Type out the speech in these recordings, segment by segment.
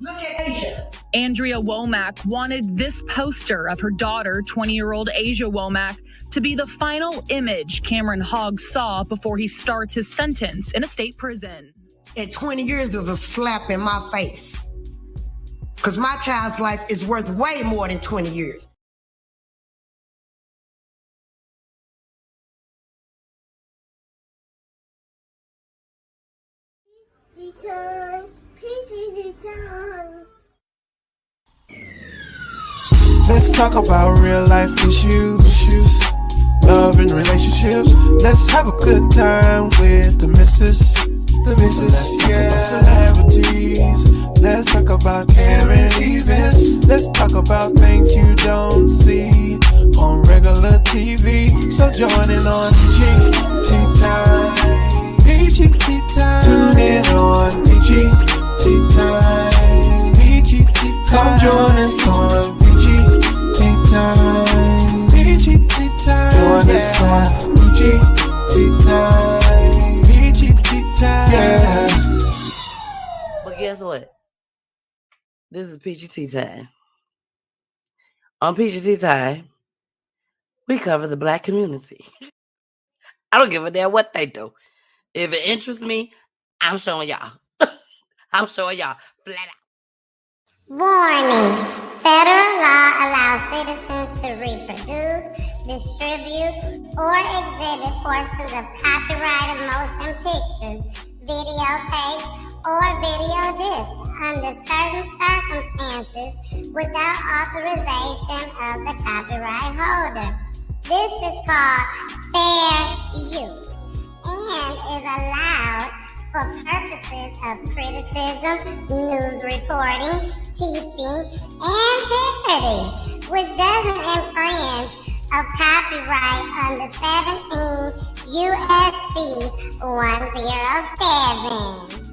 Look at Asia. Andrea Womack wanted this poster of her daughter, 20-year-old Asia Womack, to be the final image Cameron Hogg saw before he starts his sentence in a state prison. At 20 years, there's a slap in my face. Because my child's life is worth way more than 20 years. Let's talk about real life issues, love and relationships. Let's have a good time with the missus, yeah. Celebrities. Let's talk about caring events. Let's talk about things you don't see on regular TV. So join in on PGT Time. PGT Time. Tune in on PGT Time. PGT Time. Come join us on PGT Time. PGT Time. Join us on PGT Time. PGT Time. Yeah. But guess what? This is PGT Time. On PGT Time, we cover the Black community. I don't give a damn what they do. If it interests me, I'm showing y'all. I'm showing y'all flat out. Warning. Federal law allows citizens to reproduce, distribute, or exhibit portions of copyrighted motion pictures, videotapes, or video discs under certain circumstances without authorization of the copyright holder. This is called fair use and is allowed for purposes of criticism, news reporting, teaching, and parody, which doesn't infringe of copyright under 17 U.S.C. 107.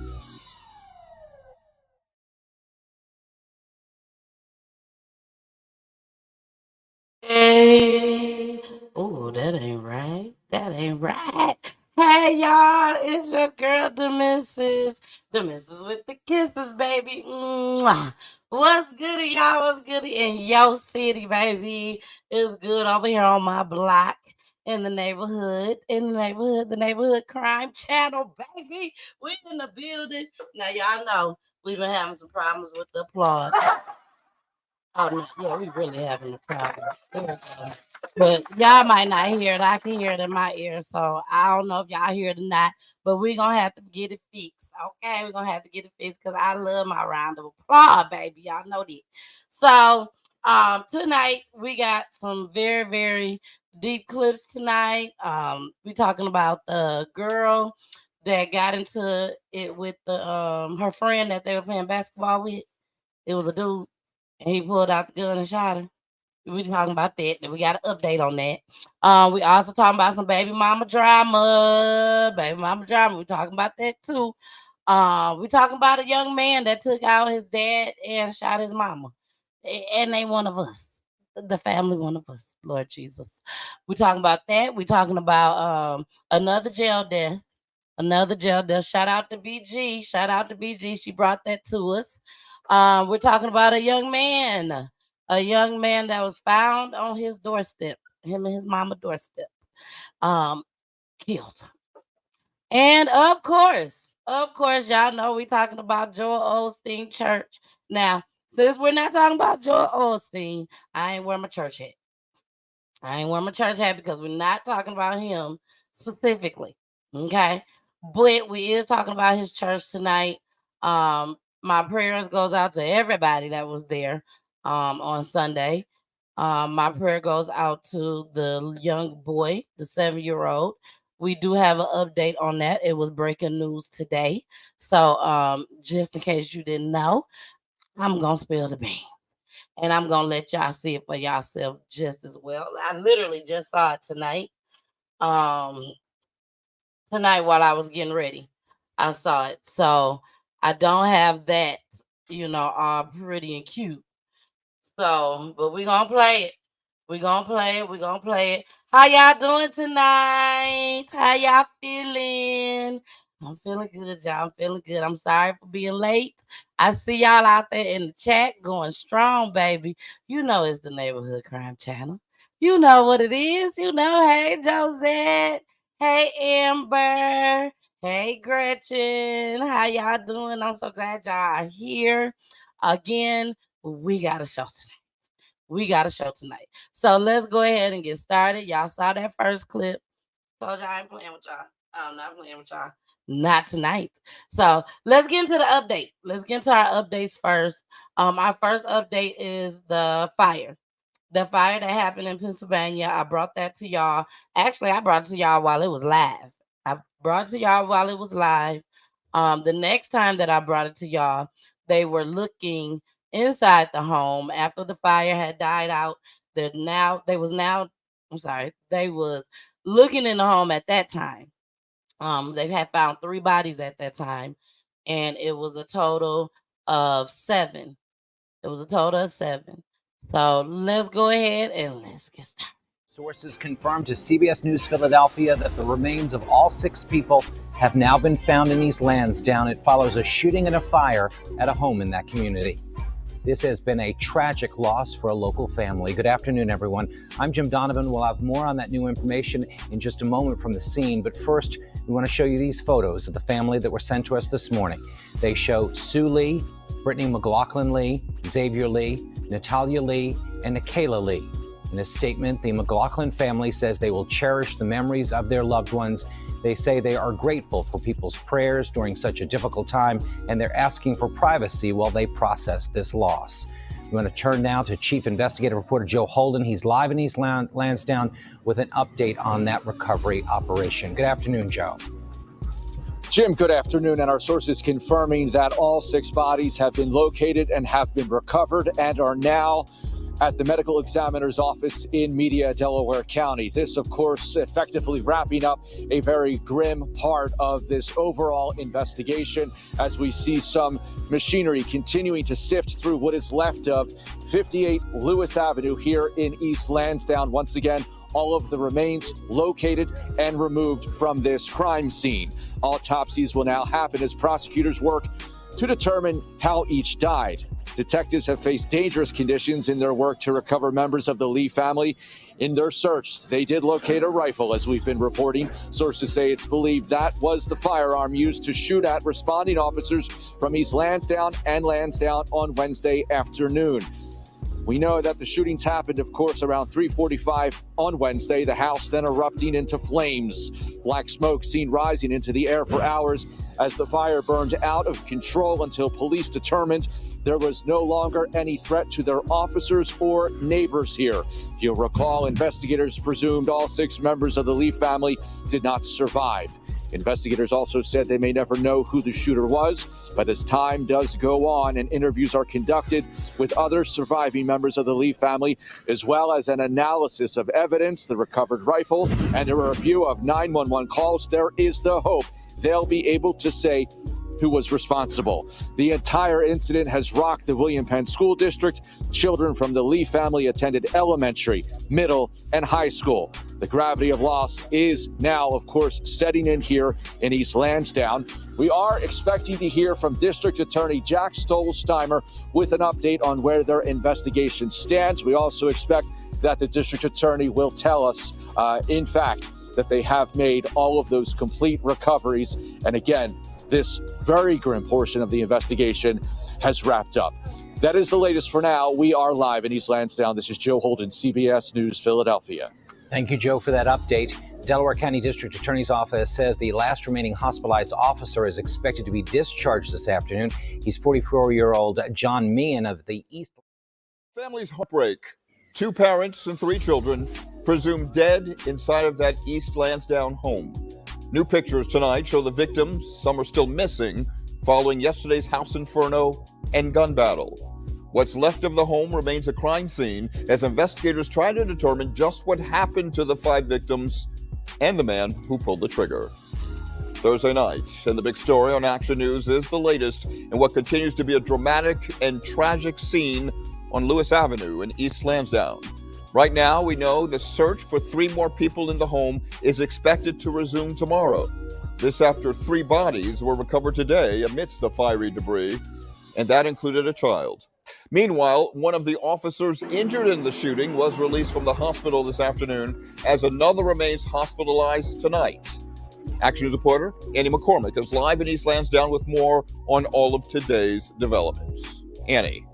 Hey. Oh, that ain't right. That ain't right. Hey, y'all. It's your girl, the missus. The missus with the kisses, baby. Mwah. What's goody, y'all? What's goody in your city, baby? It's good over here on my block. In the neighborhood, the neighborhood crime channel, baby. We in the building. Now, y'all know we've been having some problems with the applause. Oh, no, yeah, we really having a problem. There we go. But y'all might not hear it. I can hear it in my ear. So I don't know if y'all hear it or not. But we're going to have to get it fixed. Okay? We're going to have to get it fixed because I love my round of applause, baby. Y'all know that. So tonight we got some very, very deep clips tonight. We talking about the girl that got into it with the her friend that they were playing basketball with. It was a dude. And he pulled out the gun and shot her. We talking about that. We got an update on that. We also talking about some baby mama drama. Baby mama drama. We talking about that too. We talking about a young man that took out his dad and shot his mama. And they one of us. The family one of us. Lord Jesus. We talking about that. We talking about another jail death. Another jail death. Shout out to BG. Shout out to BG. She brought that to us. We're talking about a young man that was found on his doorstep, him and his mama doorstep, killed. And of course, y'all know we're talking about Joel Osteen Church. Now, since we're not talking about Joel Osteen, I ain't wearing my church hat. Because we're not talking about him specifically. Okay. But we is talking about his church tonight. My prayers goes out to everybody that was there on Sunday. My prayer goes out to the young boy, the 7-year-old. We do have an update on that. It was breaking news today. So just in case you didn't know, I'm going to spill the beans. And I'm going to let y'all see it for yourself just as well. I literally just saw it tonight. Tonight while I was getting ready, I saw it. So I don't have that, all pretty and cute. So, but we're going to play it. We're going to play it. How y'all doing tonight? How y'all feeling? I'm feeling good, y'all. I'm feeling good. I'm sorry for being late. I see y'all out there in the chat going strong, baby. You know it's the Neighborhood Crime Channel. You know what it is. You know, hey, Josette. Hey, Amber. Hey, Gretchen. How y'all doing? I'm so glad y'all are here. Again, we got a show tonight. So let's go ahead and get started. Y'all saw that first clip. Told y'all I ain't playing with y'all. I'm not playing with y'all. Not tonight. So let's get into the update. Let's get into our updates first. Our first update is the fire. The fire that happened in Pennsylvania. I brought that to y'all. Actually, I brought it to y'all while it was live. The next time that I brought it to y'all, they were looking inside the home after the fire had died out. They was looking in the home at that time. They had found 3 bodies at that time, and it was a total of 7. So let's go ahead and let's get started. Sources confirmed to CBS News Philadelphia that the remains of all 6 people have now been found in East Lansdowne. It follows a shooting and a fire at a home in that community. This has been a tragic loss for a local family. Good afternoon, everyone. I'm Jim Donovan. We'll have more on that new information in just a moment from the scene. But first, we want to show you these photos of the family that were sent to us this morning. They show Sue Lee, Brittany McLaughlin Lee, Xavier Lee, Natalia Lee, and Nikayla Lee. In a statement, the McLaughlin family says they will cherish the memories of their loved ones. They say they are grateful for people's prayers during such a difficult time, and they're asking for privacy while they process this loss. We want to turn now to Chief Investigative Reporter Joe Holden. He's live in East Lansdowne with an update on that recovery operation. Good afternoon, Joe. Jim, good afternoon. And our sources confirming that all 6 bodies have been located and have been recovered and are now at the medical examiner's office in Media, Delaware County. This, of course, effectively wrapping up a very grim part of this overall investigation as we see some machinery continuing to sift through what is left of 58 Lewis Avenue here in East Lansdowne. Once again, all of the remains located and removed from this crime scene. Autopsies will now happen as prosecutors work to determine how each died. Detectives have faced dangerous conditions in their work to recover members of the Lee family. In their search, they did locate a rifle, as we've been reporting. Sources say it's believed that was the firearm used to shoot at responding officers from East Lansdowne and Lansdowne on Wednesday afternoon. We know that the shootings happened, of course, around 3:45 on Wednesday, the house then erupting into flames. Black smoke seen rising into the air for hours as the fire burned out of control until police determined there was no longer any threat to their officers or neighbors here. If you'll recall, investigators presumed all 6 members of the Lee family did not survive. Investigators also said they may never know who the shooter was, but as time does go on and interviews are conducted with other surviving members of the Lee family, as well as an analysis of evidence, the recovered rifle, and a review of 911 calls, there is the hope they'll be able to say who was responsible. The entire incident has rocked the William Penn School District. Children from the Lee family attended elementary, middle, and high school. The gravity of loss is now, of course, setting in here in East Lansdowne. We are expecting to hear from District Attorney Jack Stolzheimer with an update on where their investigation stands. We also expect that the District Attorney will tell us, in fact, that they have made all of those complete recoveries. And again, this very grim portion of the investigation has wrapped up. That is the latest for now. We are live in East Lansdowne. This is Joe Holden, CBS News, Philadelphia. Thank you, Joe, for that update. The Delaware County District Attorney's Office says the last remaining hospitalized officer is expected to be discharged this afternoon. He's 44-year-old John Meehan of the East. Family's heartbreak. 2 parents and 3 children presumed dead inside of that East Lansdowne home. New pictures tonight show the victims. Some are still missing following yesterday's house inferno and gun battle. What's left of the home remains a crime scene as investigators try to determine just what happened to the 5 victims and the man who pulled the trigger. Thursday night, and the big story on Action News is the latest in what continues to be a dramatic and tragic scene on Lewis Avenue in East Lansdowne. Right now, we know the search for 3 more people in the home is expected to resume tomorrow. This after 3 bodies were recovered today amidst the fiery debris, and that included a child. Meanwhile, one of the officers injured in the shooting was released from the hospital this afternoon as another remains hospitalized tonight. Action News reporter Annie McCormick is live in East Lansdowne with more on all of today's developments. Annie.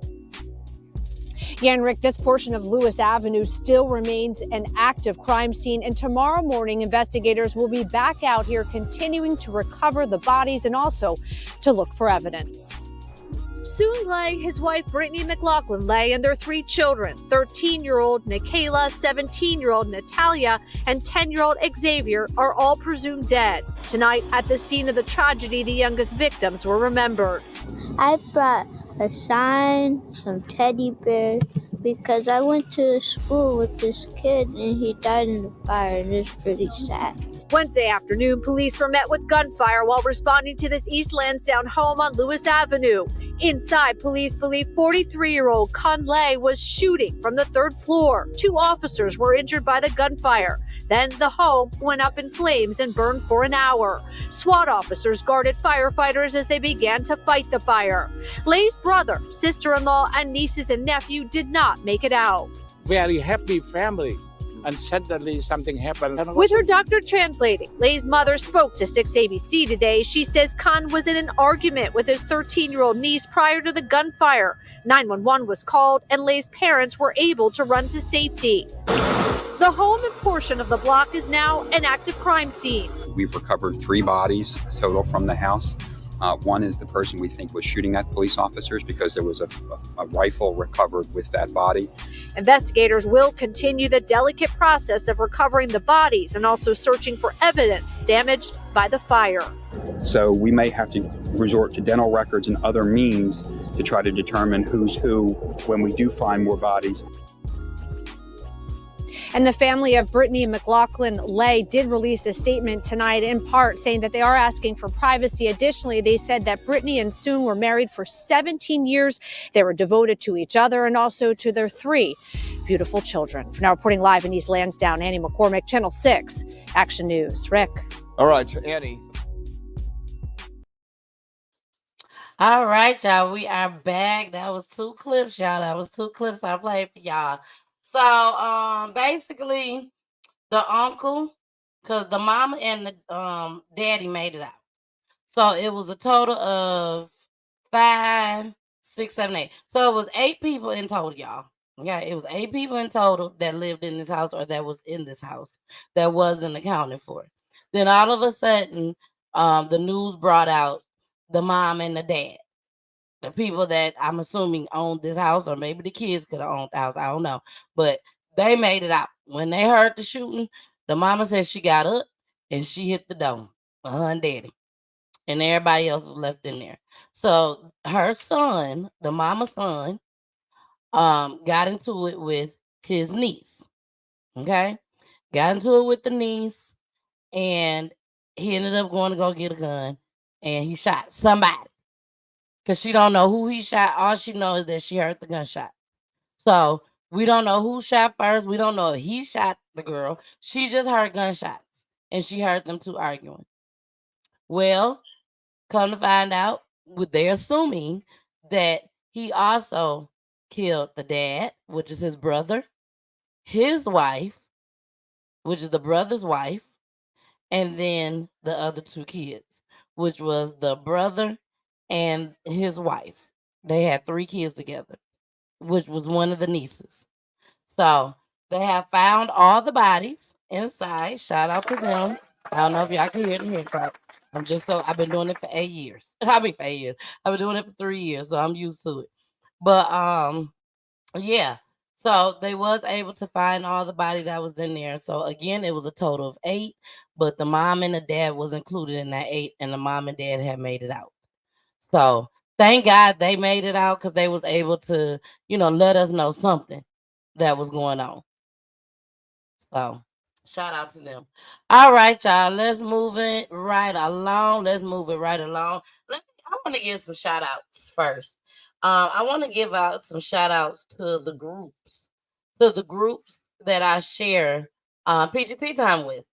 Yeah, and Rick, this portion of Lewis Avenue still remains an active crime scene. And tomorrow morning, investigators will be back out here continuing to recover the bodies and also to look for evidence. Soon Lay, his wife Brittany McLaughlin Lay, and their 3 children, 13-year-old Nikayla, 17-year-old Natalia, and 10-year-old Xavier, are all presumed dead. Tonight, at the scene of the tragedy, the youngest victims were remembered. I brought a sign, some teddy bears, because I went to school with this kid and he died in the fire, and it's pretty sad. Wednesday afternoon, police were met with gunfire while responding to this East Lansdowne home on Lewis Avenue. Inside, police believe 43-year-old Kun Lay was shooting from the 3rd floor. 2 officers were injured by the gunfire. Then the home went up in flames and burned for an hour. SWAT officers guarded firefighters as they began to fight the fire. Lay's brother, sister-in-law, and nieces and nephew did not make it out. Very happy family. And suddenly something happened. With her doctor translating, Lay's mother spoke to 6ABC today. She says Khan was in an argument with his 13-year-old niece prior to the gunfire. 911 was called, and Lay's parents were able to run to safety. The home and portion of the block is now an active crime scene. We've recovered 3 bodies total from the house. One is the person we think was shooting at police officers because there was a rifle recovered with that body. Investigators will continue the delicate process of recovering the bodies and also searching for evidence damaged by the fire. So we may have to resort to dental records and other means to try to determine who's who when we do find more bodies. And the family of Brittany McLaughlin Lay did release a statement tonight, in part saying that they are asking for privacy. Additionally, they said that Brittany and Soon were married for 17 years. They were devoted to each other and also to their 3 beautiful children. For now, reporting live in East Lansdowne, Annie McCormick, Channel 6, Action News. Rick. All right, Annie. All right, y'all. We are back. That was 2 clips, y'all. That was 2 clips I played for y'all. So, basically, the uncle, because the mama and the daddy made it out. So, it was a total of 5, 6, 7, 8. So, it was 8 people in total, y'all. Okay, it was 8 people in total that lived in this house or that was in this house that wasn't accounted for. Then, all of a sudden, the news brought out the mom and the dad. The people that I'm assuming owned this house, or maybe the kids could have owned the house. I don't know. But they made it out. When they heard the shooting, the mama said she got up and she hit the door for her and daddy. And everybody else was left in there. So her son, the mama's son, got into it with his niece. Okay? Got into it with the niece. And he ended up going to go get a gun. And he shot somebody. Because she don't know who he shot. All she knows is that she heard the gunshot. So we don't know who shot first. We don't know if he shot the girl. She just heard gunshots. And she heard them 2 arguing. Well, come to find out, they're assuming that he also killed the dad, which is his brother, his wife, which is the brother's wife, and then the other 2 kids, which was the brother and his wife. They had 3 kids together, which was one of the nieces. So they have found all the bodies inside. Shout out to them. I don't know if y'all can hear the hand clap. I've been doing it for 8 years. For 8 years. I've been doing it for 3 years, so I'm used to it. But yeah. So they was able to find all the body that was in there. So again, it was a total of 8, but the mom and the dad was included in that 8, and the mom and dad had made it out. So thank God they made it out, because they was able to, let us know something that was going on. So shout out to them. All right, y'all. Let's move it right along. I want to give some shout outs first. I want to give out some shout outs to the groups that I share Peachy Tea Time with,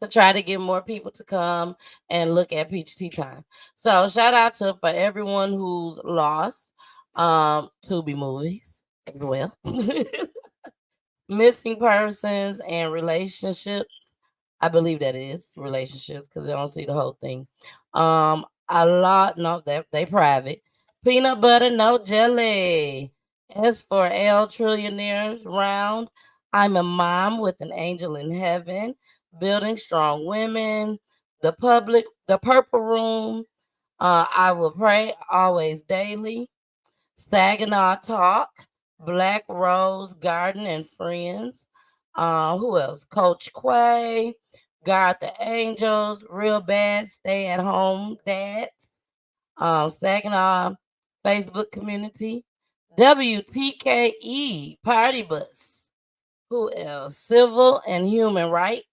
to try to get more people to come and look at Peachy Tea Time. So shout out to for everyone who's lost Tubi movies as well. Missing persons and relationships. I believe that is relationships because they don't see the whole thing. A lot, no, they private. Peanut butter, no jelly. As for L Trillionaires round, I'm a mom with an angel in heaven. Building strong women. The purple room. I will pray always daily. Saginaw Talk. Black Rose Garden and Friends. Who else? Coach Quay. Guard the Angels. Real Bad Stay at Home Dads. Saginaw Facebook community. WTKE Party Bus. Who else? Civil and Human Rights.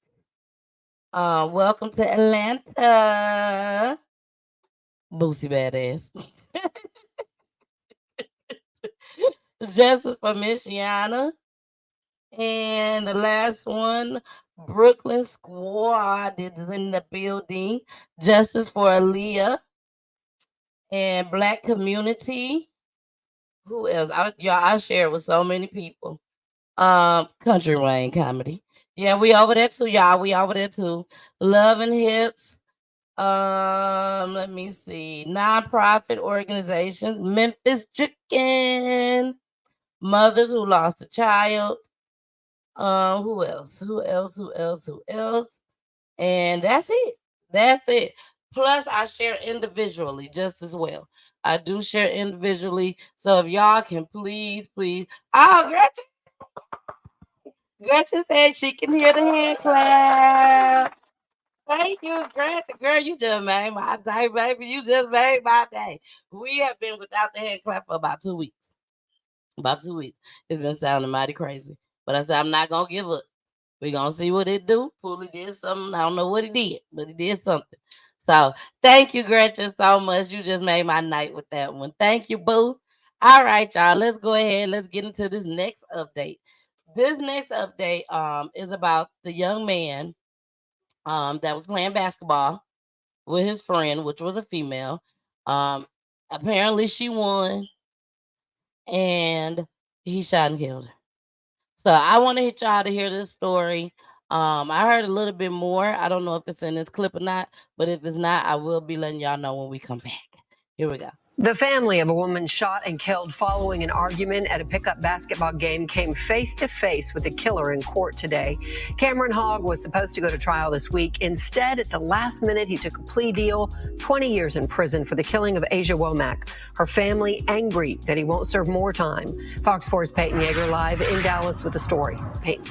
Welcome to Atlanta. Boosie Badass. Justice for Michiana. And the last one, Brooklyn Squad is in the building. Justice for Aaliyah. And Black Community. Who else? I share with so many people. Country Rain Comedy. Yeah, we over there too, y'all. We over there too. Love and Hips. Let me see. Nonprofit organizations. Memphis Chicken. Mothers who lost a child. Who else? And that's it. Plus, I share individually just as well. I do share individually. So if y'all can please. Oh, Gretchen said she can hear the hand clap. Thank you, Gretchen. Girl, you just made my day, baby. You just made my day. We have been without the hand clap for about 2 weeks. It's been sounding mighty crazy. But I said, I'm not going to give up. We're going to see what it do. Poolie did something. I don't know what he did, but he did something. So thank you, Gretchen, so much. You just made my night with that one. Thank you, boo. All right, y'all. Let's go ahead. Let's get into this next update. This next update is about the young man that was playing basketball with his friend, which was a female. Apparently she won, and he shot and killed her. So I want to hit y'all to hear this story. I heard a little bit more. I don't know if it's in this clip or not, but if it's not, I will be letting y'all know when we come back. Here we go. The family of a woman shot and killed following an argument at a pickup basketball game came face to face with the killer in court today. Cameron Hogg was supposed to go to trial this week. Instead, at the last minute, he took a plea deal, 20 years in prison for the killing of Asia Womack. Her family angry that he won't serve more time. Fox 4's Peyton Yeager live in Dallas with the story. Peyton.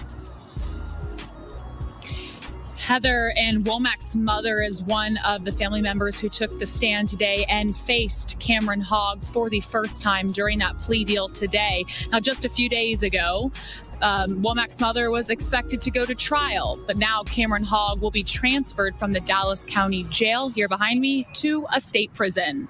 Heather, and Womack's mother is one of the family members who took the stand today and faced Cameron Hogg for the first time during that plea deal today. Now, just a few days ago, Womack's mother was expected to go to trial, but now Cameron Hogg will be transferred from the Dallas County Jail here behind me to a state prison.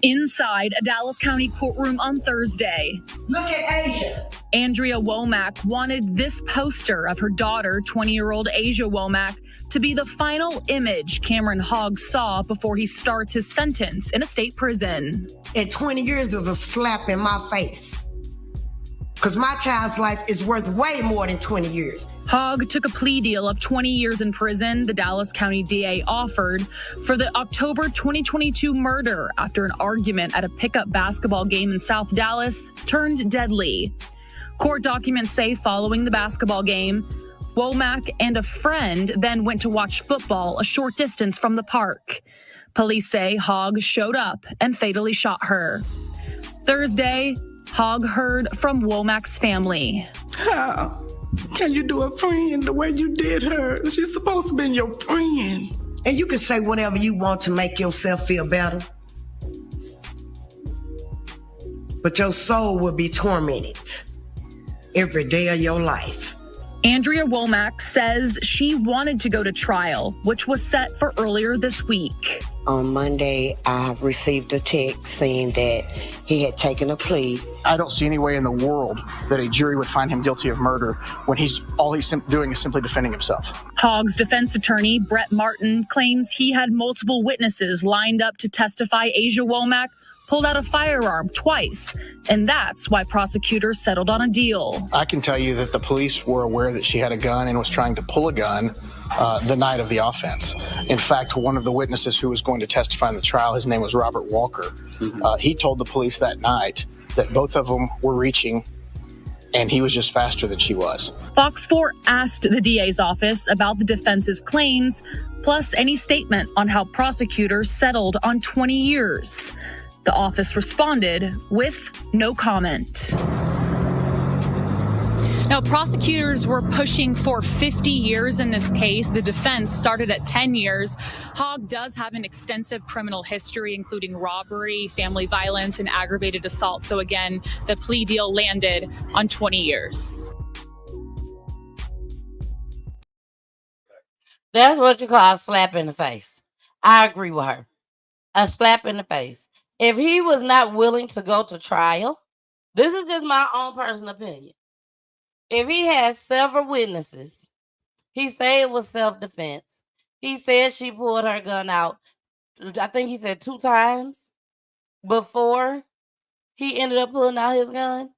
Inside a Dallas County courtroom on Thursday. Look at Asia. Andrea Womack wanted this poster of her daughter, 20-year-old Asia Womack, to be the final image Cameron Hogg saw before he starts his sentence in a state prison. And 20 years is a slap in my face. Because my child's life is worth way more than 20 years. Hogg took a plea deal of 20 years in prison, the Dallas County DA offered, for the October 2022 murder after an argument at a pickup basketball game in South Dallas turned deadly. Court documents say following the basketball game, Womack and a friend then went to watch football a short distance from the park. Police say Hogg showed up and fatally shot her. Thursday, Hogg heard from Womack's family. How can you do a friend the way you did her? She's supposed to be your friend. And you can say whatever you want to make yourself feel better. But your soul will be tormented every day of your life. Andrea Womack says she wanted to go to trial, which was set for earlier this week. On Monday, I received a text saying that he had taken a plea. I don't see any way in the world that a jury would find him guilty of murder when all he's doing is simply defending himself. Hogg's defense attorney, Brett Martin, claims he had multiple witnesses lined up to testify Asia Womack pulled out a firearm twice, and that's why prosecutors settled on a deal. I can tell you that the police were aware that she had a gun and was trying to pull a gun the night of the offense. In fact, one of the witnesses who was going to testify in the trial, his name was Robert Walker. He told the police that night that both of them were reaching, and he was just faster than she was. Fox 4 asked the DA's office about the defense's claims, plus any statement on how prosecutors settled on 20 years. The office responded with no comment. Now, prosecutors were pushing for 50 years in this case. The defense started at 10 years. Hogg does have an extensive criminal history, including robbery, family violence, and aggravated assault. So again, the plea deal landed on 20 years. That's what you call a slap in the face. I agree with her. A slap in the face. If he was not willing to go to trial, this is just my own personal opinion. If he had several witnesses, he said it was self-defense. He said she pulled her gun out, I think he said 2 times before he ended up pulling out his gun.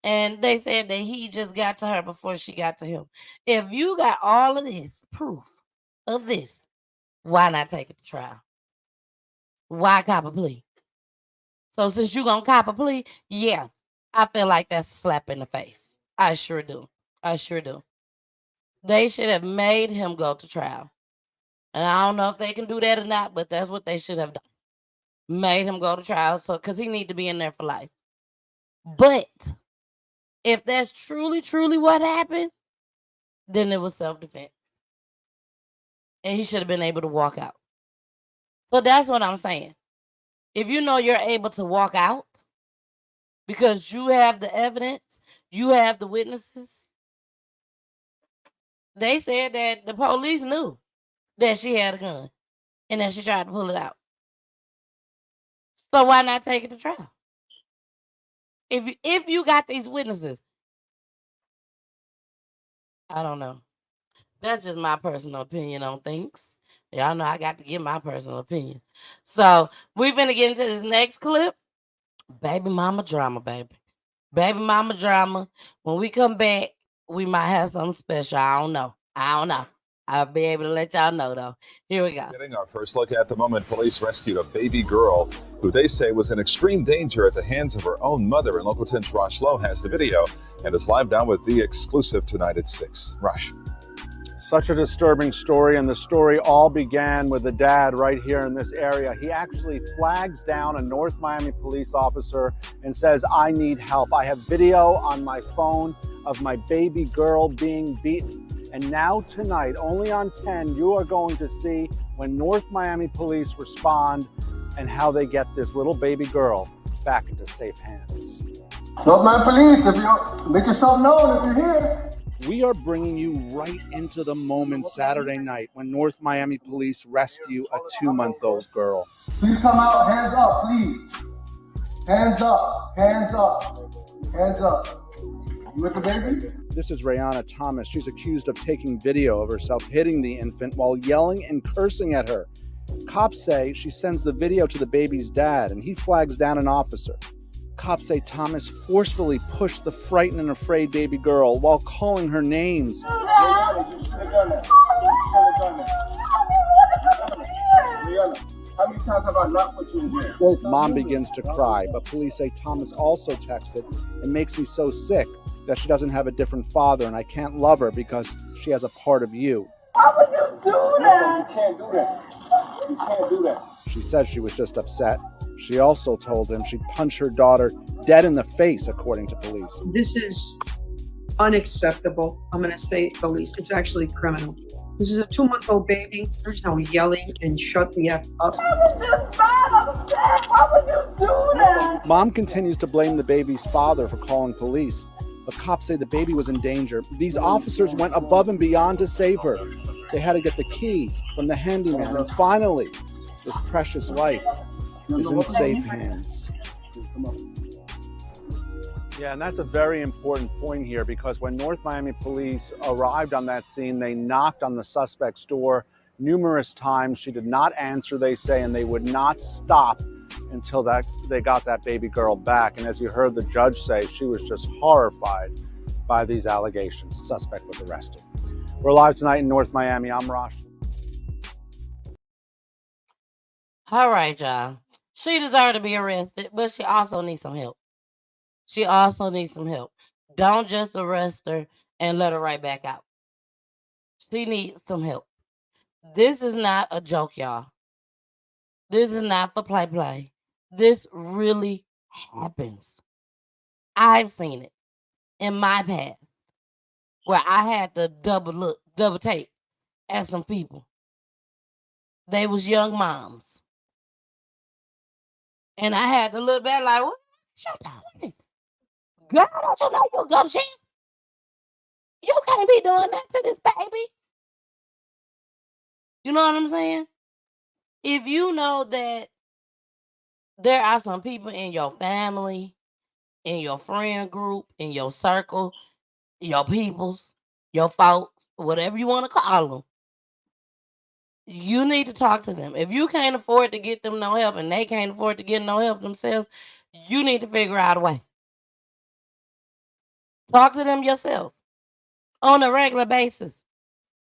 And they said that he just got to her before she got to him. If you got all of this proof of this, why not take it to trial? Why cop a plea? So since you gonna cop a plea, yeah, I feel like that's a slap in the face. I sure do. I sure do. They should have made him go to trial. And I don't know if they can do that or not, but that's what they should have done. Made him go to trial, so because he need to be in there for life. But if that's truly, truly what happened, then it was self-defense. And he should have been able to walk out. So that's what I'm saying. If you know you're able to walk out because you have the evidence, you have the witnesses. They said that the police knew that she had a gun and that she tried to pull it out. So why not take it to trial? If you got these witnesses, I don't know. That's just my personal opinion on things. Y'all know I got to give my personal opinion. So we're finna get into this next clip. Baby mama drama, baby. Baby mama drama. When we come back, we might have something special. I don't know. I'll be able to let y'all know, though. Here we go. Getting our first look at the moment police rescued a baby girl who they say was in extreme danger at the hands of her own mother. And Local 10's Rosh Lowe has the video and is live down with the exclusive tonight at 6. Rosh. Such a disturbing story, and the story all began with the dad right here in this area. He actually flags down a North Miami police officer and says, I need help. I have video on my phone of my baby girl being beaten. And now tonight, only on 10, you are going to see when North Miami police respond and how they get this little baby girl back into safe hands. North Miami police, if you make yourself known if you're here. We are bringing you right into the moment Saturday night when North Miami police rescue a 2-month-old girl. Please come out, hands up, please. Hands up, hands up, hands up. You with the baby? This is Rayanna Thomas. She's accused of taking video of herself hitting the infant while yelling and cursing at her. Cops say she sends the video to the baby's dad and he flags down an officer. Cops say Thomas forcefully pushed the frightened and afraid baby girl while calling her names. How many times have I not put you in jail? Mom begins to cry, but police say Thomas also texted, "It makes me so sick that she doesn't have a different father and I can't love her because she has a part of you." How would you do that? You can't do that. You can't do that. She said she was just upset. She also told him she'd punch her daughter dead in the face, according to police. This is unacceptable. I'm going to say the least. It's actually criminal. This is a 2-month-old baby. There's no yelling and shut the F up. I was just mad upset. Why would you do that? Mom continues to blame the baby's father for calling police. but cops say the baby was in danger. These officers went above and beyond to save her. They had to get the key from the handyman, and finally, this precious life is in safe hands. Yeah, and that's a very important point here, because when North Miami police arrived on that scene, they knocked on the suspect's door numerous times. She did not answer, they say, and they would not stop until they got that baby girl back. And as you heard the judge say, she was just horrified by these allegations. The suspect was arrested. We're live tonight in North Miami. I'm Rosh. All right, y'all. She deserved to be arrested, but she also needs some help. She also needs some help. Don't just arrest her and let her right back out. She needs some help. This is not a joke, y'all. This is not for play. This really happens. I've seen it in my past where I had to double take at some people. They was young moms. And I had to look back like, what you doing? Girl, don't you know you go to jail? You can't be doing that to this baby. You know what I'm saying? If you know that there are some people in your family, in your friend group, in your circle, your peoples, your folks, whatever you want to call them, you need to talk to them. If you can't afford to get them no help and they can't afford to get no help themselves, you need to figure out a way. Talk to them yourself on a regular basis.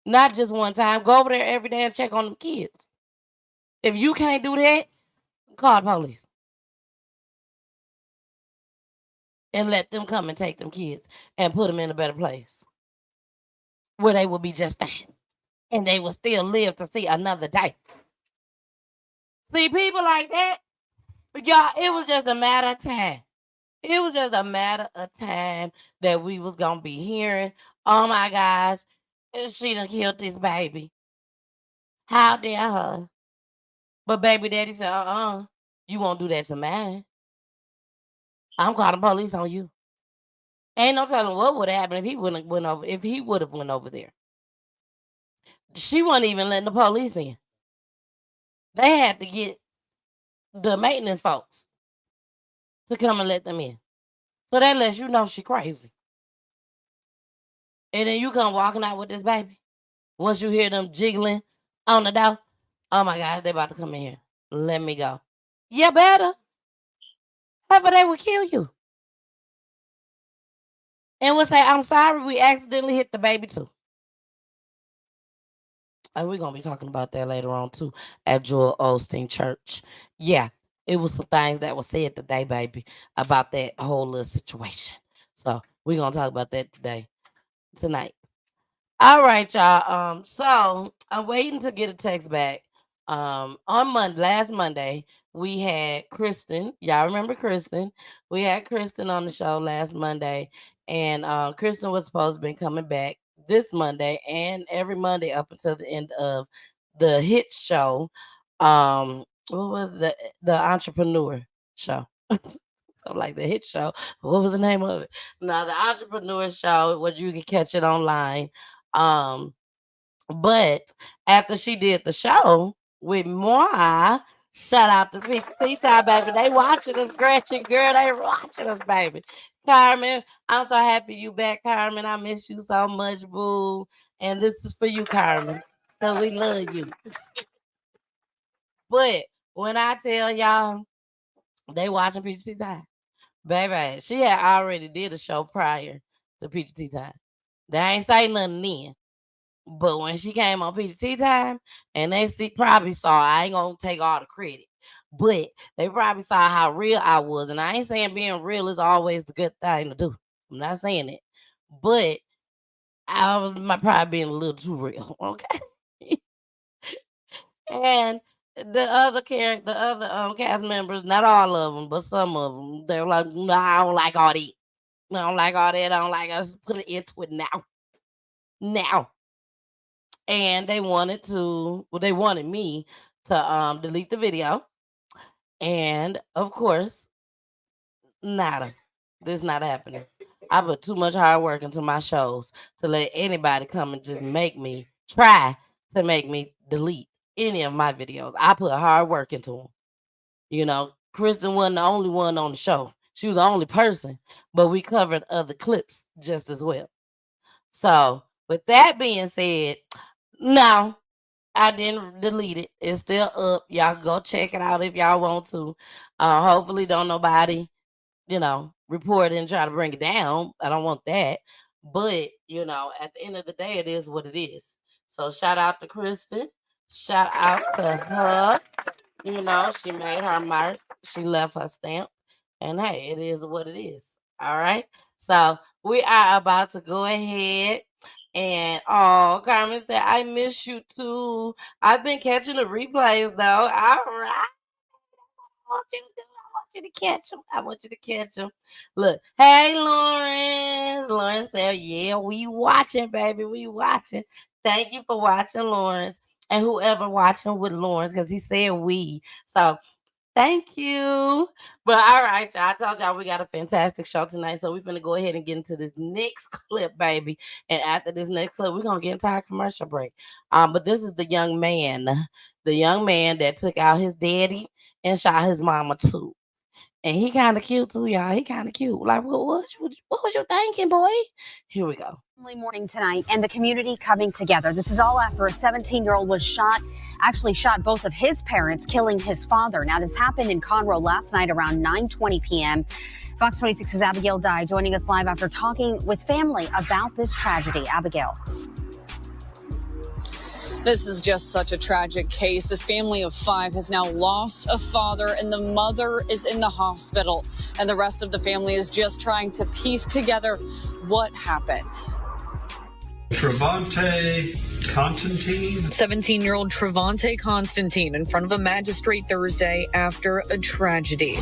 Not just one time. Go over there every day and check on them kids. If you can't do that, call the police. And let them come and take them kids and put them in a better place where they will be just fine. And they will still live to see another day. See, people like that, y'all, it was just a matter of time. It was just a matter of time that we was going to be hearing, oh my gosh, she done killed this baby. How dare her? But baby daddy said, you won't do that to mine. I'm calling police on you. Ain't no telling what would have happened if he would have went over there. She wasn't even letting the police in. They had to get the maintenance folks to come and let them in. So that lets you know she crazy. And then you come walking out with this baby. Once you hear them jiggling on the door, oh my gosh, they about to come in here. Let me go. You better. However, they will kill you. And we'll say, I'm sorry, we accidentally hit the baby too. And we're going to be talking about that later on too at Joel Osteen Church. Yeah, it was some things that were said today, baby, about that whole little situation. So we're going to talk about that tonight. All right, y'all. So I'm waiting to get a text back. On last Monday, we had Kristen. Y'all remember Kristen? We had Kristen on the show last Monday, and Kristen was supposed to be coming back this Monday and every Monday up until the end of the hit show. What was the entrepreneur show? Like the hit show. What was the name of it? Now the entrepreneur show, where you can catch it online. But after she did the show with moi, shout out to PTT Time, baby. They watching us, Gretchen, girl. They watching us, baby. Carmen, I'm so happy you back, Carmen. I miss you so much, boo. And this is for you, Carmen, because we love you. But when I tell y'all, they watching PTT Time. Baby, she had already did a show prior to PTT Time. They ain't say nothing then. But when she came on PGT Time, and they probably saw, I ain't gonna take all the credit, but they probably saw how real I was. And I ain't saying being real is always the good thing to do. I'm not saying it. But I was probably being a little too real, okay? And the other cast members, not all of them, but some of them, they're like, no, I don't like all that. I don't like all that. I don't like us. Put it into it now. Now. And they wanted me to delete the video. And of course, nada. This not happening. I put too much hard work into my shows to let anybody come and just try to make me delete any of my videos. I put hard work into them. You know, Kristen wasn't the only one on the show. She was the only person, but we covered other clips just as well. So, with that being said, no, I didn't delete it. It's still up. Y'all can go check it out if y'all want to. Hopefully, don't nobody, report and try to bring it down. I don't want that. But, at the end of the day, it is what it is. So, shout out to Kristen. Shout out to her. She made her mark. She left her stamp. And hey, it is what it is. All right. So we are about to go ahead. And Carmen said, I miss you too. I've been catching the replays though. All right. I want you to catch them. I want you to catch them. Look, hey Lawrence. Lawrence said, yeah, we watching, baby. We watching. Thank you for watching, Lawrence. And whoever watching with Lawrence, because he said we. So thank you. But all right, y'all. I told y'all we got a fantastic show tonight. So we're going to go ahead and get into this next clip, baby. And after this next clip, we're going to get into our commercial break. But this is the young man that took out his daddy and shot his mama too. And he kind of cute too, y'all. He kind of cute. Like, what was you thinking, boy? Here we go. Morning tonight and the community coming together. This is all after a 17-year-old was shot both of his parents, killing his father. Now, this happened in Conroe last night around 9:20 p.m. Fox 26's Abigail Dye joining us live after talking with family about this tragedy. Abigail. This is just such a tragic case. This family of 5 has now lost a father, and the mother is in the hospital. And the rest of the family is just trying to piece together what happened. Trevante Constantine. 17-year-old Trevante Constantine in front of a magistrate Thursday after a tragedy.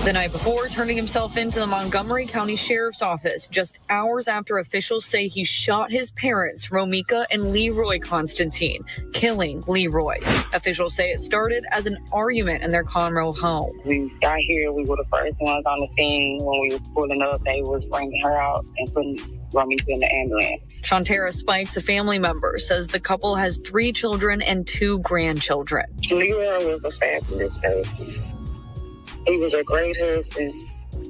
The night before, turning himself into the Montgomery County Sheriff's Office just hours after officials say he shot his parents, Romika and Leroy Constantine, killing Leroy. Officials say it started as an argument in their Conroe home. We got here, we were the first ones on the scene. When we was pulling up, they was bringing her out and putting Romika in the ambulance. Shantara Spikes, a family member, says the couple has 3 children and 2 grandchildren. Leroy was a fabulous person. He was a great husband,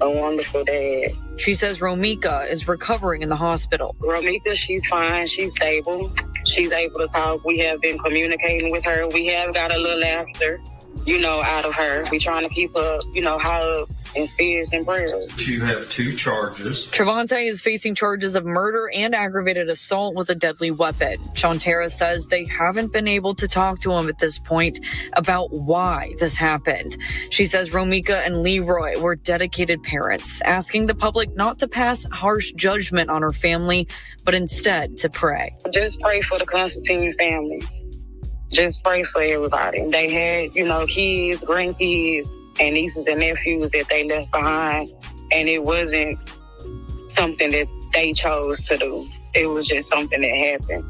a wonderful dad. She says Romika is recovering in the hospital. Romika, she's fine. She's stable. She's able to talk. We have been communicating with her. We have got a little laughter, out of her. We're trying to keep her, high up in spirits and prayers. You have 2 charges. Trevante is facing charges of murder and aggravated assault with a deadly weapon. Shantara says they haven't been able to talk to him at this point about why this happened. She says Romika and Leroy were dedicated parents, asking the public not to pass harsh judgment on her family, but instead to pray. Just pray for the Constantine family. Just pray for everybody. They had, kids, grandkids, and nieces and nephews that they left behind. And it wasn't something that they chose to do. It was just something that happened.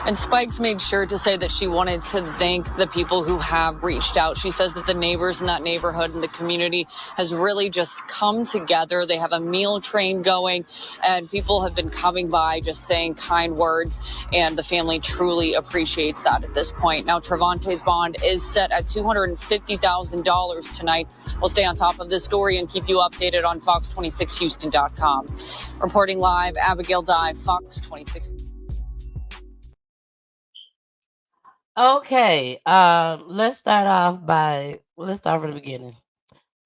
And Spikes made sure to say that she wanted to thank the people who have reached out. She says that the neighbors in that neighborhood and the community has really just come together. They have a meal train going, and people have been coming by just saying kind words, and the family truly appreciates that at this point. Now, Trevante's bond is set at $250,000 tonight. We'll stay on top of this story and keep you updated on Fox26Houston.com. Reporting live, Abigail Dye, Fox 26. Okay, let's start from the beginning.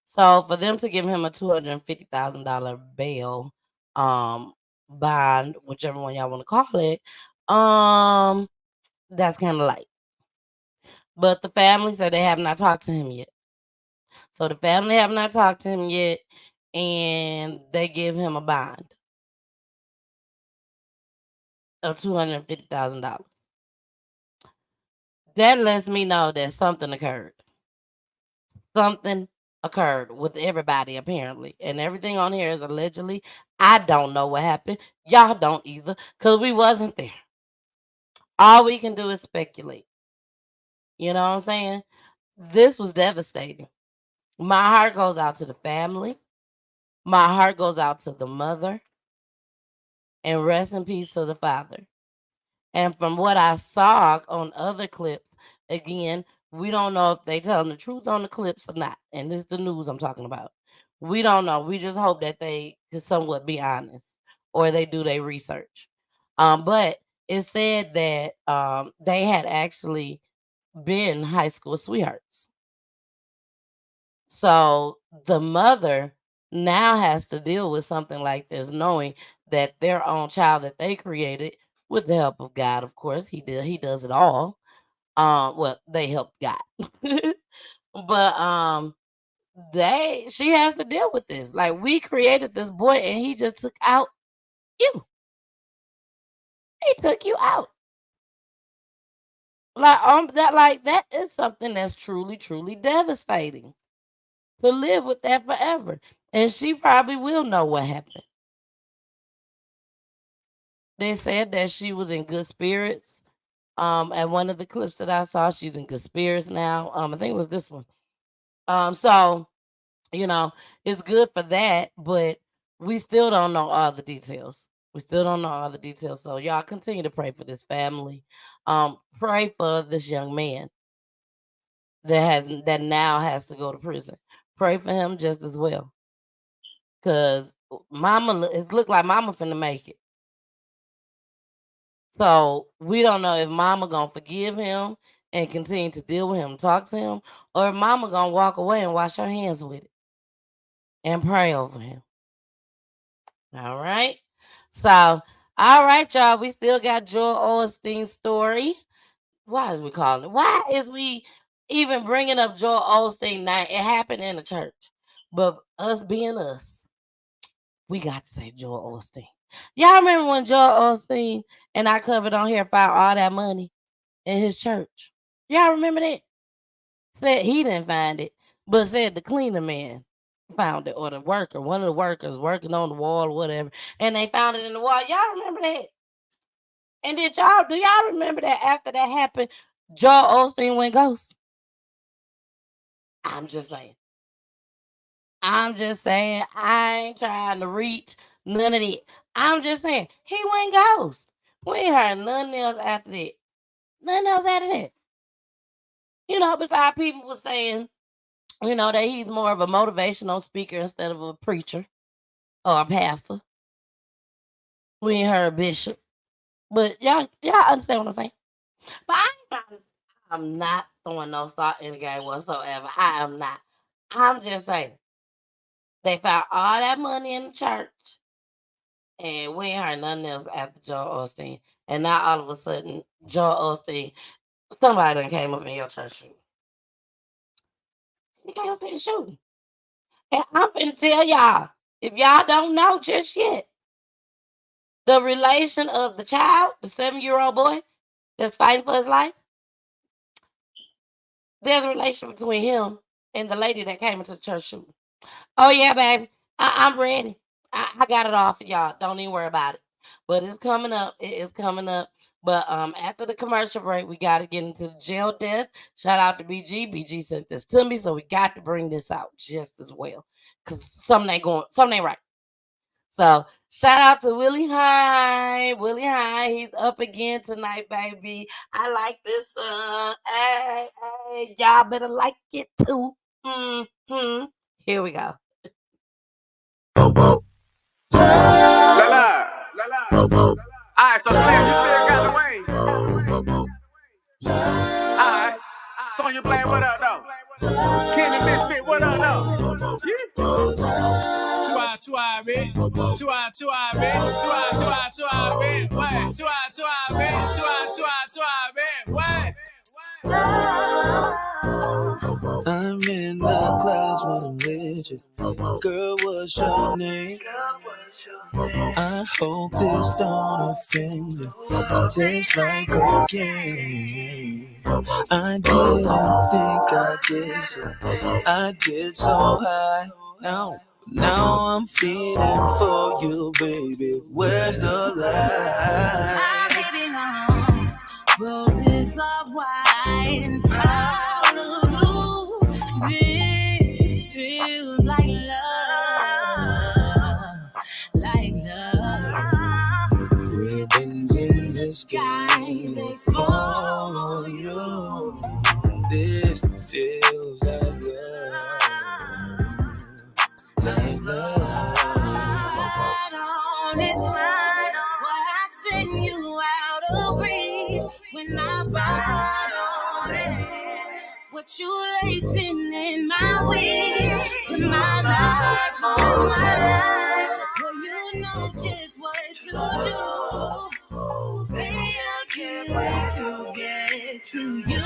So for them to give him a $250,000 bail, bond, whichever one y'all want to call it, that's kind of light. But the family said they have not talked to him yet. So the family have not talked to him yet, and they give him a bond of $250,000. That lets me know that something occurred. Something occurred with everybody, apparently. And everything on here is allegedly. I don't know what happened. Y'all don't either, because we wasn't there. All we can do is speculate. You know what I'm saying? This was devastating. My heart goes out to the family. My heart goes out to the mother, and rest in peace to the father. And from what I saw on other clips, again, we don't know if they telling the truth on the clips or not. And this is the news I'm talking about. We don't know. We just hope that they can somewhat be honest or they do their research. But it said that they had actually been high school sweethearts. So the mother now has to deal with something like this, knowing that their own child that they created with the help of God, of course, he does it all. Well, they helped God. But she has to deal with this. Like, we created this boy and he just took out you. He took you out. That is something that's truly, truly devastating. To live with that forever. And she probably will know what happened. They said that she was in good spirits. At one of the clips that I saw, she's in good spirits now. I think it was this one. So, it's good for that, but we still don't know all the details. So y'all continue to pray for this family. Pray for this young man that now has to go to prison. Pray for him just as well. Cause it looked like mama finna make it. So we don't know if mama gonna forgive him and continue to deal with him, talk to him, or if mama gonna walk away and wash her hands with it and pray over him. All right. So, all right, y'all. We still got Joel Osteen's story. Why is we even bringing up Joel Osteen now? It happened in the church. But us being us, we got to say Joel Osteen. Y'all remember when Joel Osteen and I covered on here found all that money in his church? Y'all remember that? Said he didn't find it, but said the cleaner man found it, or the worker, one of the workers working on the wall or whatever, and they found it in the wall. Y'all remember that? And do y'all remember that after that happened, Joel Osteen went ghost? I'm just saying. I ain't trying to reach none of that. I'm just saying, he went ghost. We ain't heard nothing else after that. Besides people was saying, that he's more of a motivational speaker instead of a preacher or a pastor. We ain't heard bishop. But y'all understand what I'm saying? But I'm not throwing no thought in the game whatsoever. I am not. I'm just saying. They found all that money in the church. And we ain't heard nothing else after Joel Osteen. And now all of a sudden, Joel Osteen, somebody done came up in your church shooting. He came up in shooting. And I'm finna tell y'all, if y'all don't know just yet, the relation of the child, the 7-year-old boy that's fighting for his life, there's a relation between him and the lady that came into the church shooting. Oh, yeah, baby. I'm ready. I got it all for y'all. Don't even worry about it. But it's coming up. It is coming up. But after the commercial break, we got to get into the jail death. Shout out to BG. BG sent this to me, so we got to bring this out just as well. Because something ain't right. So shout out to Willie High. Willie High, he's up again tonight, baby. I like this song. Hey, y'all better like it too. Here we go. Alright, so Sam, you still got the way. Alright. Sonya playing what up though? Kenny Misfit, what up though? Two eye, man. Two eye, man. What? Two eye, man. What? I'm in the clouds when I'm with you. Girl, what's your name? I hope this don't offend you. Tastes like cocaine. I didn't think I'd get you. I get so high now. Now I'm feeling for you, baby. Where's the lie? Baby, long roses are white and powder blue. This feels like love. skies may fall on you. This feels like love, like love. On it, boy, I send you out of reach when I ride on it. What you lacing in my weed, put my life on mine. Well, you know just what to do. Baby, I can't wait to get to you.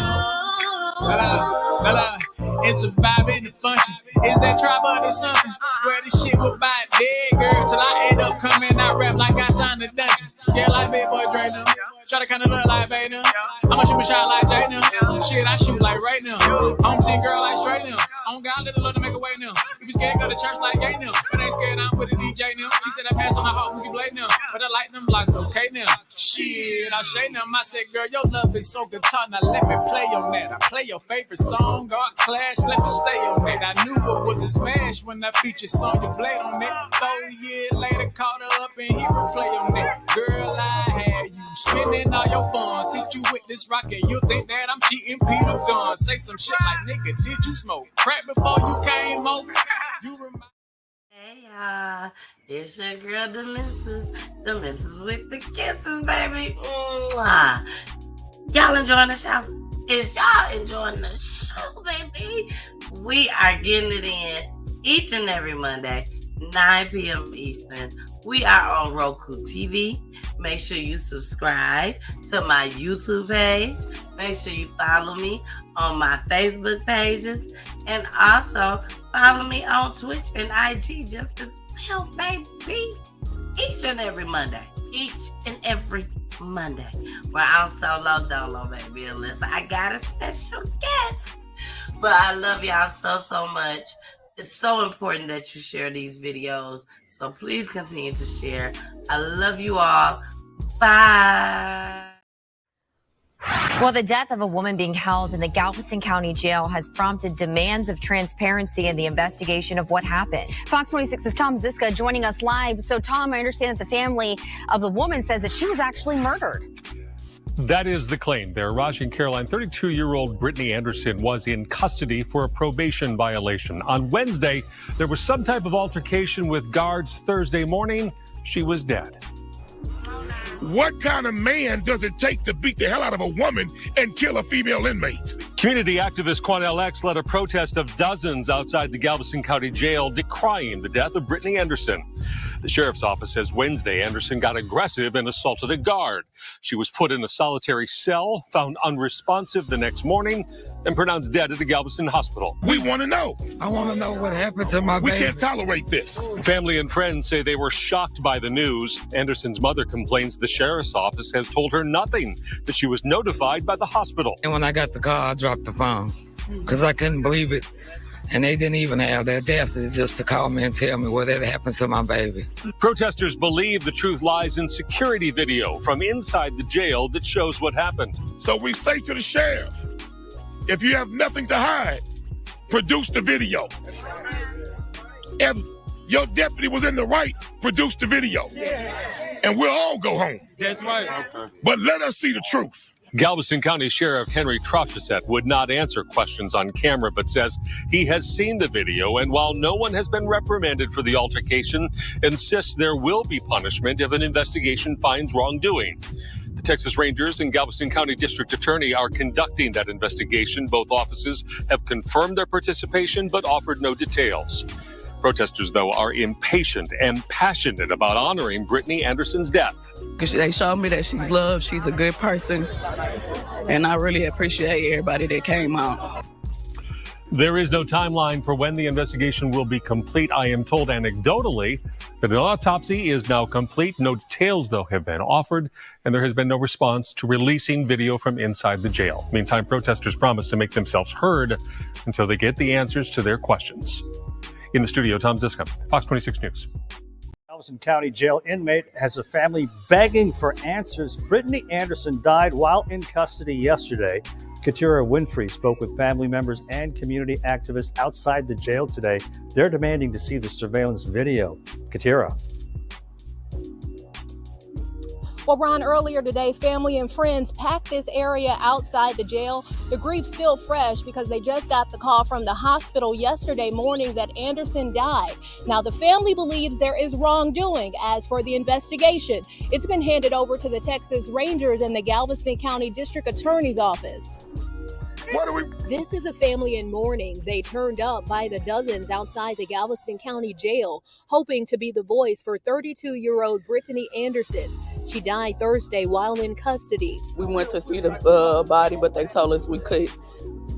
Bella, it's a vibe in the function. Is that tribal or something? Where this shit was by dead, girl, till I end up coming out rap like I signed a dungeon. Yeah, like big boy Dre now. Try to kind of look like Bay now. I'ma shoot my shot like Jay now. Shit, I shoot like right now. Home team girl like straight now. On God, let the Lord to make a way now. If you scared, go to church like gay now. But ain't scared, I'm with a DJ now. She said I pass on the heart, we can blade now. But I like them blocks, okay now. Shit, I shade them. I said, girl, your love is so guitar. Now let me play on that. I play your favorite song, God Clash, let me stay on it. I knew it was a smash when I featured Sonya Blade on it. 4 years later, caught her up and hit replay on it. Girl, I had you spending all your funds. Hit you with this rock and you think that I'm cheating Peter Gunn. Say some shit like, nigga, did you smoke crack before you came over? You remind. Hey y'all, it's your girl, the missus with the kisses, baby. Mwah. Y'all enjoying the show? Is y'all enjoying the show, baby? We are getting it in each and every Monday, 9 p.m. Eastern. We are on Roku TV. Make sure you subscribe to my YouTube page. Make sure you follow me on my Facebook pages. And also follow me on Twitch and IG just as well, baby. Each and every Monday. Each and every Monday. Where I'm solo dolo, baby. Unless I got a special guest. But I love y'all so much. It's so important that you share these videos. So please continue to share. I love you all. Bye. Well, the death of a woman being held in the Galveston County Jail has prompted demands of transparency in the investigation of what happened. Fox 26's Tom Ziska joining us live. So, Tom, I understand that the family of the woman says that she was actually murdered. That is the claim there. Raj and Caroline, 32-year-old Brittany Anderson was in custody for a probation violation. On Wednesday, there was some type of altercation with guards. Thursday morning, she was dead. What kind of man does it take to beat the hell out of a woman and kill a female inmate? Community activist Quanell X led a protest of dozens outside the Galveston County Jail decrying the death of Brittany Anderson. The sheriff's office says Wednesday Anderson got aggressive and assaulted a guard. She was put in a solitary cell, found unresponsive the next morning, and pronounced dead at the Galveston hospital. We want to know. I want to know what happened to my baby. We can't tolerate this. Family and friends say they were shocked by the news. Anderson's mother complains the sheriff's office has told her nothing, that she was notified by the hospital. And when I got the call, I dropped the phone because I couldn't believe it. And they didn't even have the audacity just to call me and tell me what had happened to my baby. Protesters believe the truth lies in security video from inside the jail that shows what happened. So we say to the sheriff, if you have nothing to hide, produce the video. If your deputy was in the right, produce the video. And we'll all go home. That's right. But let us see the truth. Galveston County Sheriff Henry Trocheset would not answer questions on camera, but says he has seen the video, and while no one has been reprimanded for the altercation, insists there will be punishment if an investigation finds wrongdoing. The Texas Rangers and Galveston County District Attorney are conducting that investigation. Both offices have confirmed their participation, but offered no details. Protesters, though, are impatient and passionate about honoring Brittany Anderson's death. They showed me that she's loved, she's a good person, and I really appreciate everybody that came out. There is no timeline for when the investigation will be complete. I am told anecdotally that an autopsy is now complete. No details, though, have been offered, and there has been no response to releasing video from inside the jail. Meantime, protesters promise to make themselves heard until they get the answers to their questions. In the studio, Tom Ziska, Fox 26 News. Galveston County Jail inmate has a family begging for answers. Brittany Anderson died while in custody yesterday. Katira Winfrey spoke with family members and community activists outside the jail today. They're demanding to see the surveillance video. Katira. Well, Ron, earlier today, family and friends packed this area outside the jail. The grief's still fresh because they just got the call from the hospital yesterday morning that Anderson died. Now, the family believes there is wrongdoing. As for the investigation, it's been handed over to the Texas Rangers and the Galveston County District Attorney's Office. This is a family in mourning. They turned up by the dozens outside the Galveston County Jail, hoping to be the voice for 32-year-old Brittany Anderson. She died Thursday while in custody. We went to see the body, but they told us we couldn't,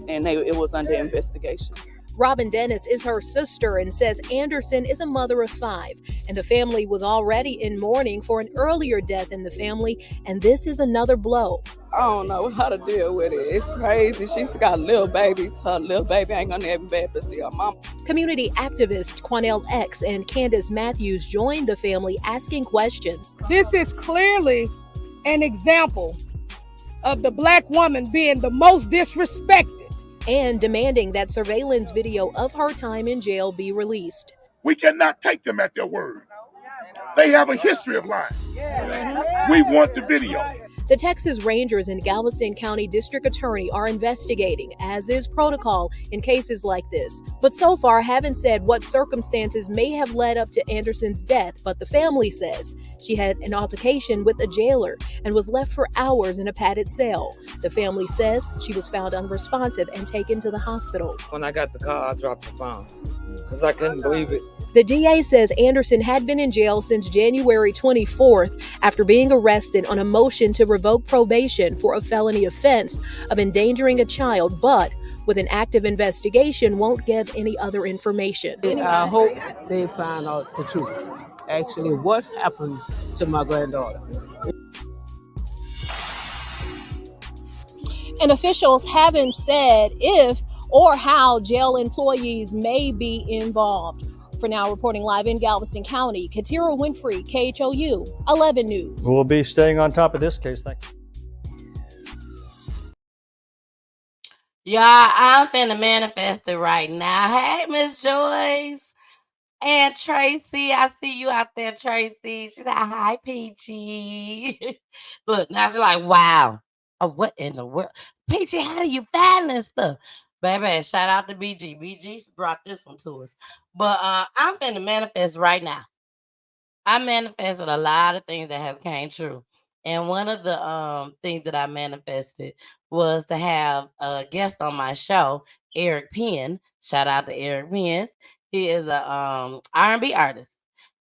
and it was under investigation. Robin Dennis is her sister and says Anderson is a mother of 5, and the family was already in mourning for an earlier death in the family, and this is another blow. I don't know how to deal with it. It's crazy. She's got little babies. Her little baby ain't gonna ever be able to see her mom. Community activist Quanell X and Candace Matthews joined the family asking questions. This is clearly an example of the Black woman being the most disrespected. And demanding that surveillance video of her time in jail be released. We cannot take them at their word. They have a history of lying. We want the video. The Texas Rangers and Galveston County District Attorney are investigating, as is protocol in cases like this, but so far haven't said what circumstances may have led up to Anderson's death. But the family says she had an altercation with a jailer and was left for hours in a padded cell. The family says she was found unresponsive and taken to the hospital. When I got the call, I dropped the phone because I couldn't believe it. The DA says Anderson had been in jail since January 24th after being arrested on a motion to revoke probation for a felony offense of endangering a child, but with an active investigation won't give any other information. I hope they find out the truth. Actually, what happened to my granddaughter. And officials haven't said if or how jail employees may be involved. For now, reporting live in Galveston County, Katira Winfrey, KHOU 11 News. We'll be staying on top of this case. Thank you. Y'all, I'm finna manifest it right now. Hey, Miss Joyce and Tracy. I see you out there, Tracy. She's like, hi, Peachy. Look, now she's like, wow. Oh, what in the world? Peachy, how do you find this stuff? Baby, shout out to BG. BG brought this one to us. But I'm finna manifest right now. I manifested a lot of things that has came true. And one of the things that I manifested was to have a guest on my show, Eric Penn. Shout out to Eric Penn. He is a R&B artist.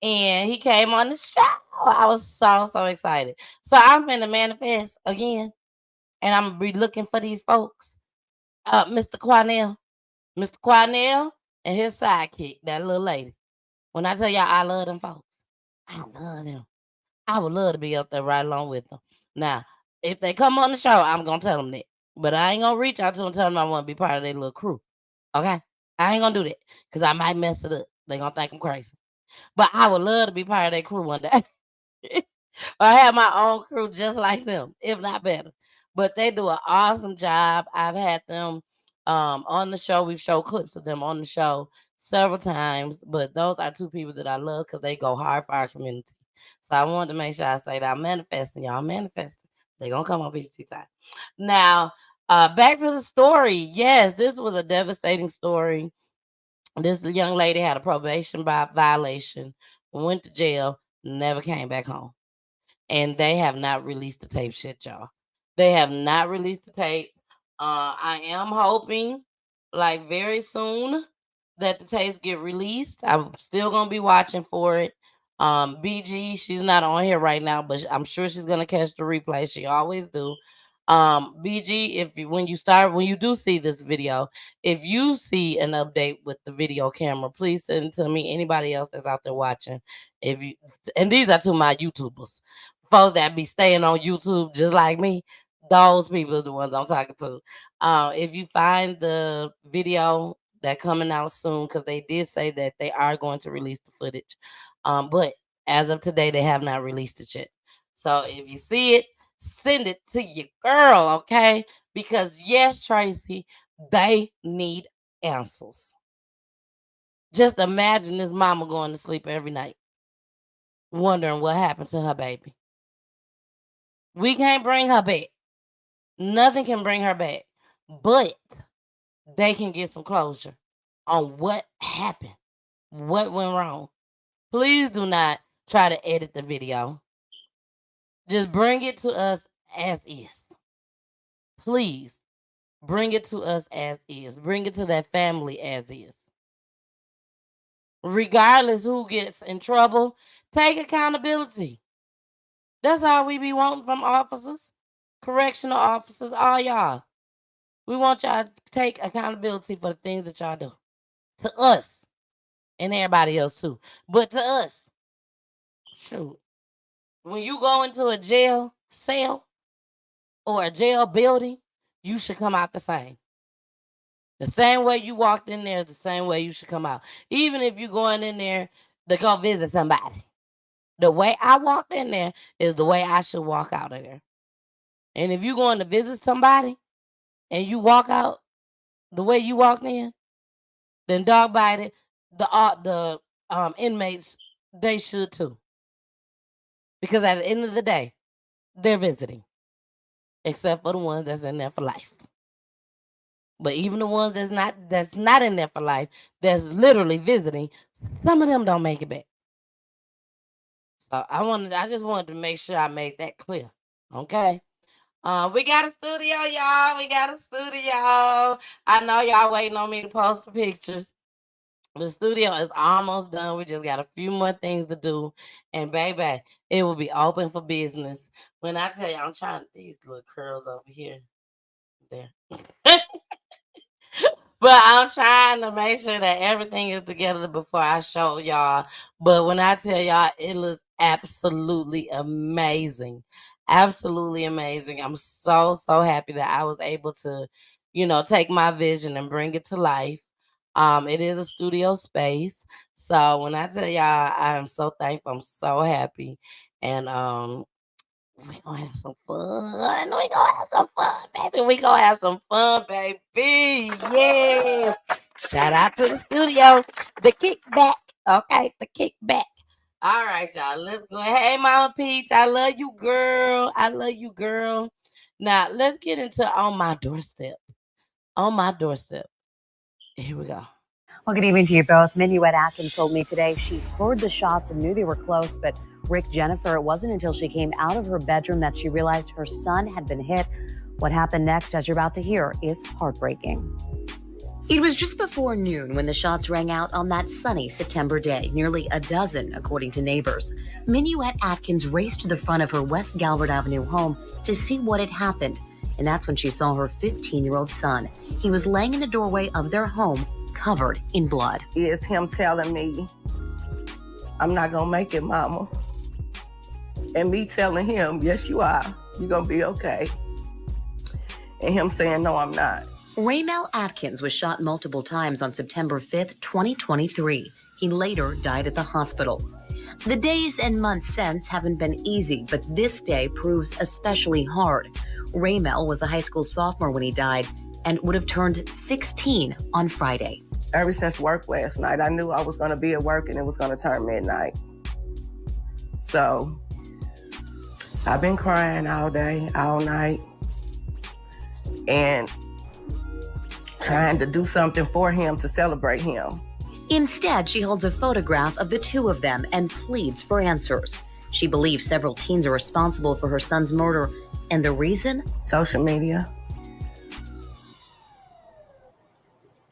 And he came on the show. I was so excited. So I'm finna manifest again. And I'm gonna be looking for these folks. Mr. Quanell and his sidekick, that little lady. When I tell y'all I love them folks, I love them. I would love to be up there right along with them. Now, if they come on the show, I'm going to tell them that. But I ain't going to reach out to them and tell them I want to be part of their little crew. Okay? I ain't going to do that because I might mess it up. They going to think I'm crazy. But I would love to be part of their crew one day. I have my own crew just like them, if not better. But they do an awesome job. I've had them on the show. We've showed clips of them on the show several times. But those are two people that I love because they go hard for our community. So I wanted to make sure I say that I'm manifesting. Y'all manifesting. They're going to come on PGT time. Now, back to the story. Yes, this was a devastating story. This young lady had a probation violation, went to jail, never came back home. And they have not released the tape shit, y'all. They have not released the tape. I am hoping, like, very soon that the tapes get released. I'm still going to be watching for it. BG, she's not on here right now, but I'm sure she's going to catch the replay. She always do. BG, when you do see this video, if you see an update with the video camera, please send it to me. Anybody else that's out there watching, and these are to my YouTubers, folks that be staying on YouTube just like me. Those people are the ones I'm talking to. If you find the video that coming out soon, because they did say that they are going to release the footage, but as of today, they have not released it yet. So if you see it, send it to your girl, okay? Because yes, Tracy, they need answers. Just imagine this mama going to sleep every night, wondering what happened to her baby. We can't bring her back. Nothing can bring her back. But they can get some closure on what happened, what went wrong. Please do not try to edit the video. Just bring it to us as is. Please bring it to us as is. Bring it to that family as is. Regardless who gets in trouble, take accountability. That's all we be wanting from officers, correctional officers, all y'all. We want y'all to take accountability for the things that y'all do. To us. And everybody else too. But to us. Shoot. When you go into a jail cell or a jail building, you should come out the same. The same way you walked in there is the same way you should come out. Even if you're going in there to go visit somebody. The way I walked in there is the way I should walk out of there. And if you're going to visit somebody and you walk out the way you walked in, then dog bite it. The inmates, they should too. Because at the end of the day, they're visiting. Except for the ones that's in there for life. But even the ones that's not in there for life, that's literally visiting, some of them don't make it back. So I just wanted to make sure I made that clear. Okay. We got a studio, y'all. We got a studio. I know y'all waiting on me to post the pictures. The studio is almost done. We just got a few more things to do. And baby, it will be open for business. When I tell you, I'm trying these little curls over here. There. But I'm trying to make sure that everything is together before I show y'all. But when I tell y'all, it looks absolutely amazing. Absolutely amazing. I'm so happy that I was able to, take my vision and bring it to life. It is a studio space. So when I tell y'all, I am so thankful. I'm so happy. And we gonna have some fun. We gonna have some fun, baby. We gonna have some fun, baby. Yeah. Shout out to the studio. The kickback. Okay, the kickback. All right, y'all. Let's go. Hey, Mama Peach. I love you, girl. I love you, girl. Now, let's get into On My Doorstep. On My Doorstep. Here we go. Well, good evening to you both. Minuet Atkins told me today she heard the shots and knew they were close, but Rick, Jennifer, it wasn't until she came out of her bedroom that she realized her son had been hit. What happened next, as you're about to hear, is heartbreaking. It was just before noon when the shots rang out on that sunny September day, nearly a dozen, according to neighbors. Minuet Atkins raced to the front of her West Galbert Avenue home to see what had happened, and that's when she saw her 15-year-old son. He was laying in the doorway of their home, covered in blood. It's him telling me, I'm not gonna make it, mama. And me telling him, yes, you are. You're gonna be okay. And him saying, no, I'm not. Raymel Atkins was shot multiple times on September 5th, 2023. He later died at the hospital. The days and months since haven't been easy, but this day proves especially hard. Raymel was a high school sophomore when he died and would have turned 16 on Friday. Ever since work last night, I knew I was going to be at work and it was going to turn midnight. So I've been crying all day, all night, and trying to do something for him to celebrate him. Instead, she holds a photograph of the two of them and pleads for answers. She believes several teens are responsible for her son's murder, and the reason? Social media.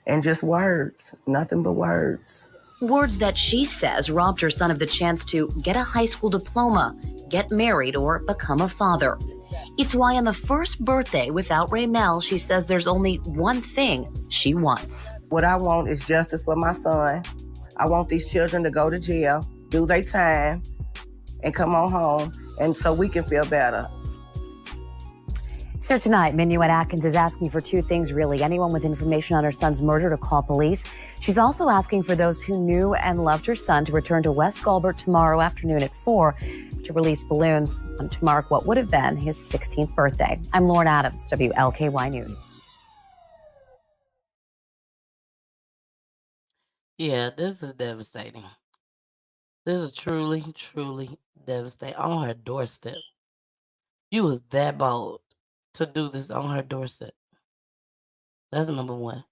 And just words, nothing but words. Words that she says robbed her son of the chance to get a high school diploma, get married, or become a father. It's why on the first birthday without Raymel, she says there's only one thing she wants. What I want is justice for my son. I want these children to go to jail, do their time, and come on home, and so we can feel better. So tonight, Minuet Atkins is asking for two things, really. Anyone with information on her son's murder to call police. She's also asking for those who knew and loved her son to return to West Galbert tomorrow afternoon at 4 to release balloons to mark what would have been his 16th birthday. I'm Lauren Adams, WLKY News. Yeah, this is devastating. This is truly devastating. On her doorstep. You was that bold to do this on her doorstep. That's number one.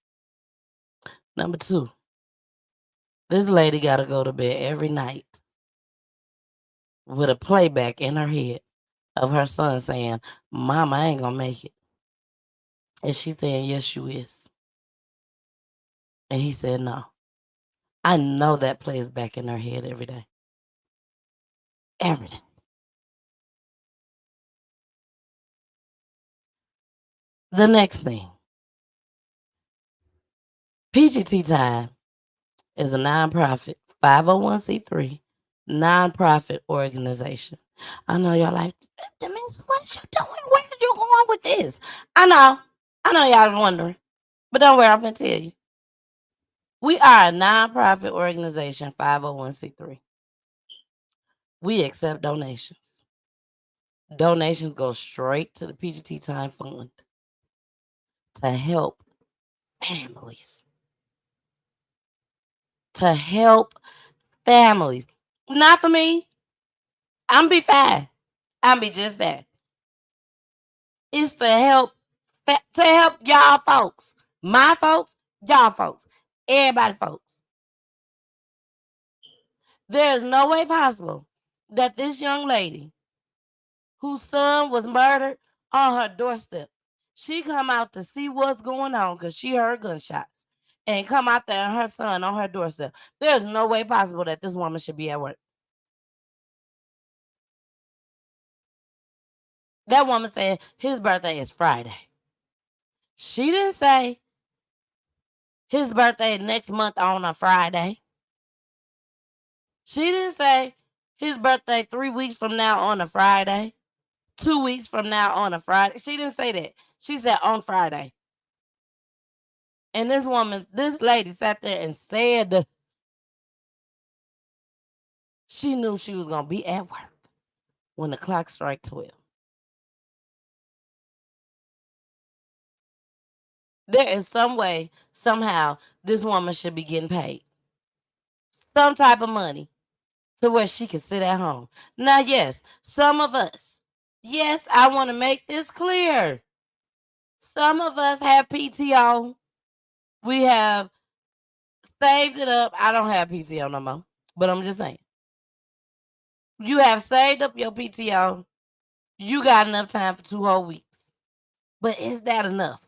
Number two, this lady got to go to bed every night with a playback in her head of her son saying, Mom, I ain't gonna make it. And she saying, yes, you is. And he said, no. I know that plays back in her head every day. Every day. The next thing, PGT Time is a nonprofit, 501c3 nonprofit organization. I know y'all like, Miss, what you doing? Where you going with this? I know y'all was wondering, but don't worry, I'm gonna tell you. We are a nonprofit organization, 501c3. We accept donations. Donations go straight to the PGT Time Fund to help families. To help families. Not for me. I'm be fine. I'm be just fine. It's to help y'all folks. My folks, y'all folks, everybody folks. There's no way possible that this young lady whose son was murdered on her doorstep, she come out to see what's going on because she heard gunshots and come out there and her son on her doorstep. There's no way possible that this woman should be at work. That woman said his birthday is Friday. She didn't say his birthday next month on a Friday. She didn't say his birthday 3 weeks from now on a Friday, 2 weeks from now on a Friday. She didn't say that. She said on Friday. And this lady sat there and said she knew she was going to be at work when the clock struck 12. There is some way, somehow, this woman should be getting paid some type of money to where she can sit at home. Now, yes, some of us, yes, I want to make this clear. Some of us have PTO. We have saved it up. I don't have PTO no more, but I'm just saying. You have saved up your PTO. You got enough time for 2 whole weeks. But is that enough?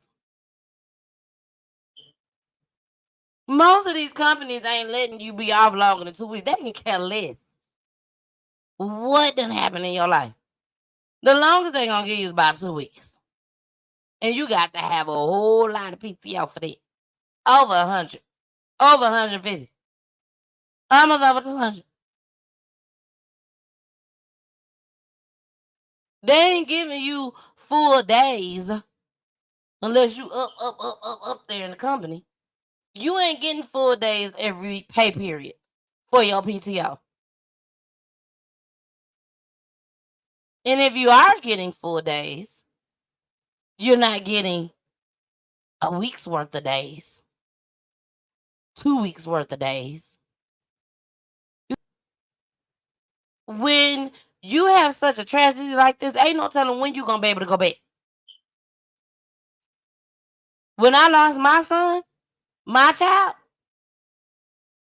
Most of these companies ain't letting you be off longer than 2 weeks. They can care less what done happened in your life. The longest they gonna give you is about 2 weeks. And you got to have a whole lot of PTO for that. Over 100. Over 150. Almost over 200. They ain't giving you full days unless you up there in the company. You ain't getting full days every pay period for your PTO. And if you are getting full days, you're not getting a week's worth of days, 2 weeks worth of days. When you have such a tragedy like this, ain't no telling when you're going to be able to go back. When I lost my son, my child,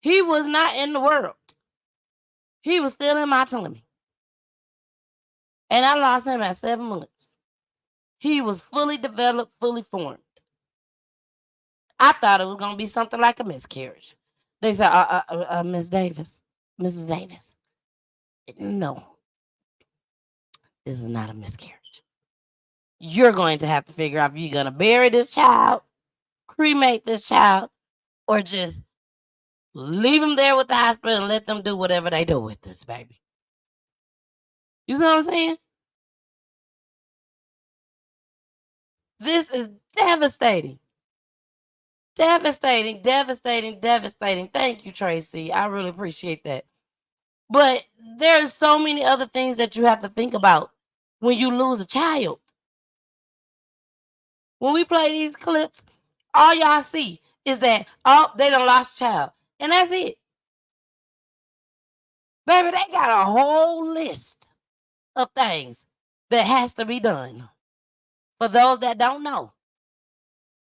he was not in the world. He was still in my tummy. And I lost him at 7 months. He was fully developed, fully formed. I thought it was going to be something like a miscarriage. They said, Miss Davis, Mrs. Davis, no, this is not a miscarriage. You're going to have to figure out if you're going to bury this child, cremate this child, or just leave him there with the hospital and let them do whatever they do with this baby. You see what I'm saying? This is devastating. Devastating, devastating, devastating. Thank you, Tracy. I really appreciate that. But there's so many other things that you have to think about when you lose a child. When we play these clips, all y'all see is that, oh, they done lost a child. And that's it. Baby, they got a whole list of things that has to be done. For those that don't know,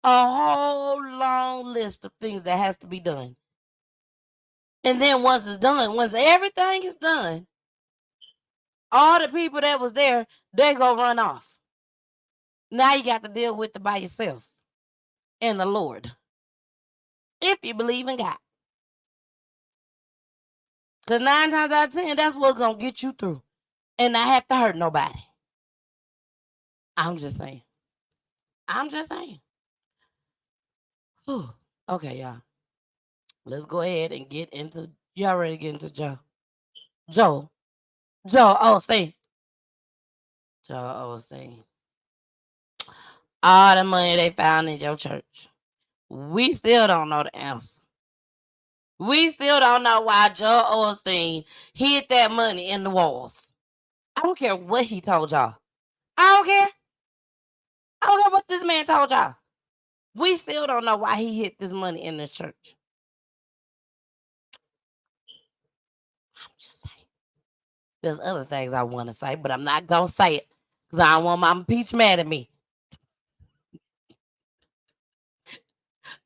a whole long list of things that has to be done. And then once it's done, once everything is done, all the people that was there, they go run off. Now you got to deal with it by yourself and the Lord. If you believe in God. Because 9 times out of 10, that's what's going to get you through. And not have to hurt nobody. I'm just saying. Whew. Okay, y'all. Let's go ahead and get into, y'all ready to get into Joel Osteen. Joel Osteen. All the money they found in your church. We still don't know the answer. We still don't know why Joel Osteen hid that money in the walls. I don't care what he told y'all. I don't care what this man told y'all. We still don't know why he hid this money in this church. I'm just saying. There's other things I want to say, but I'm not going to say it because I don't want Mama Peach mad at me.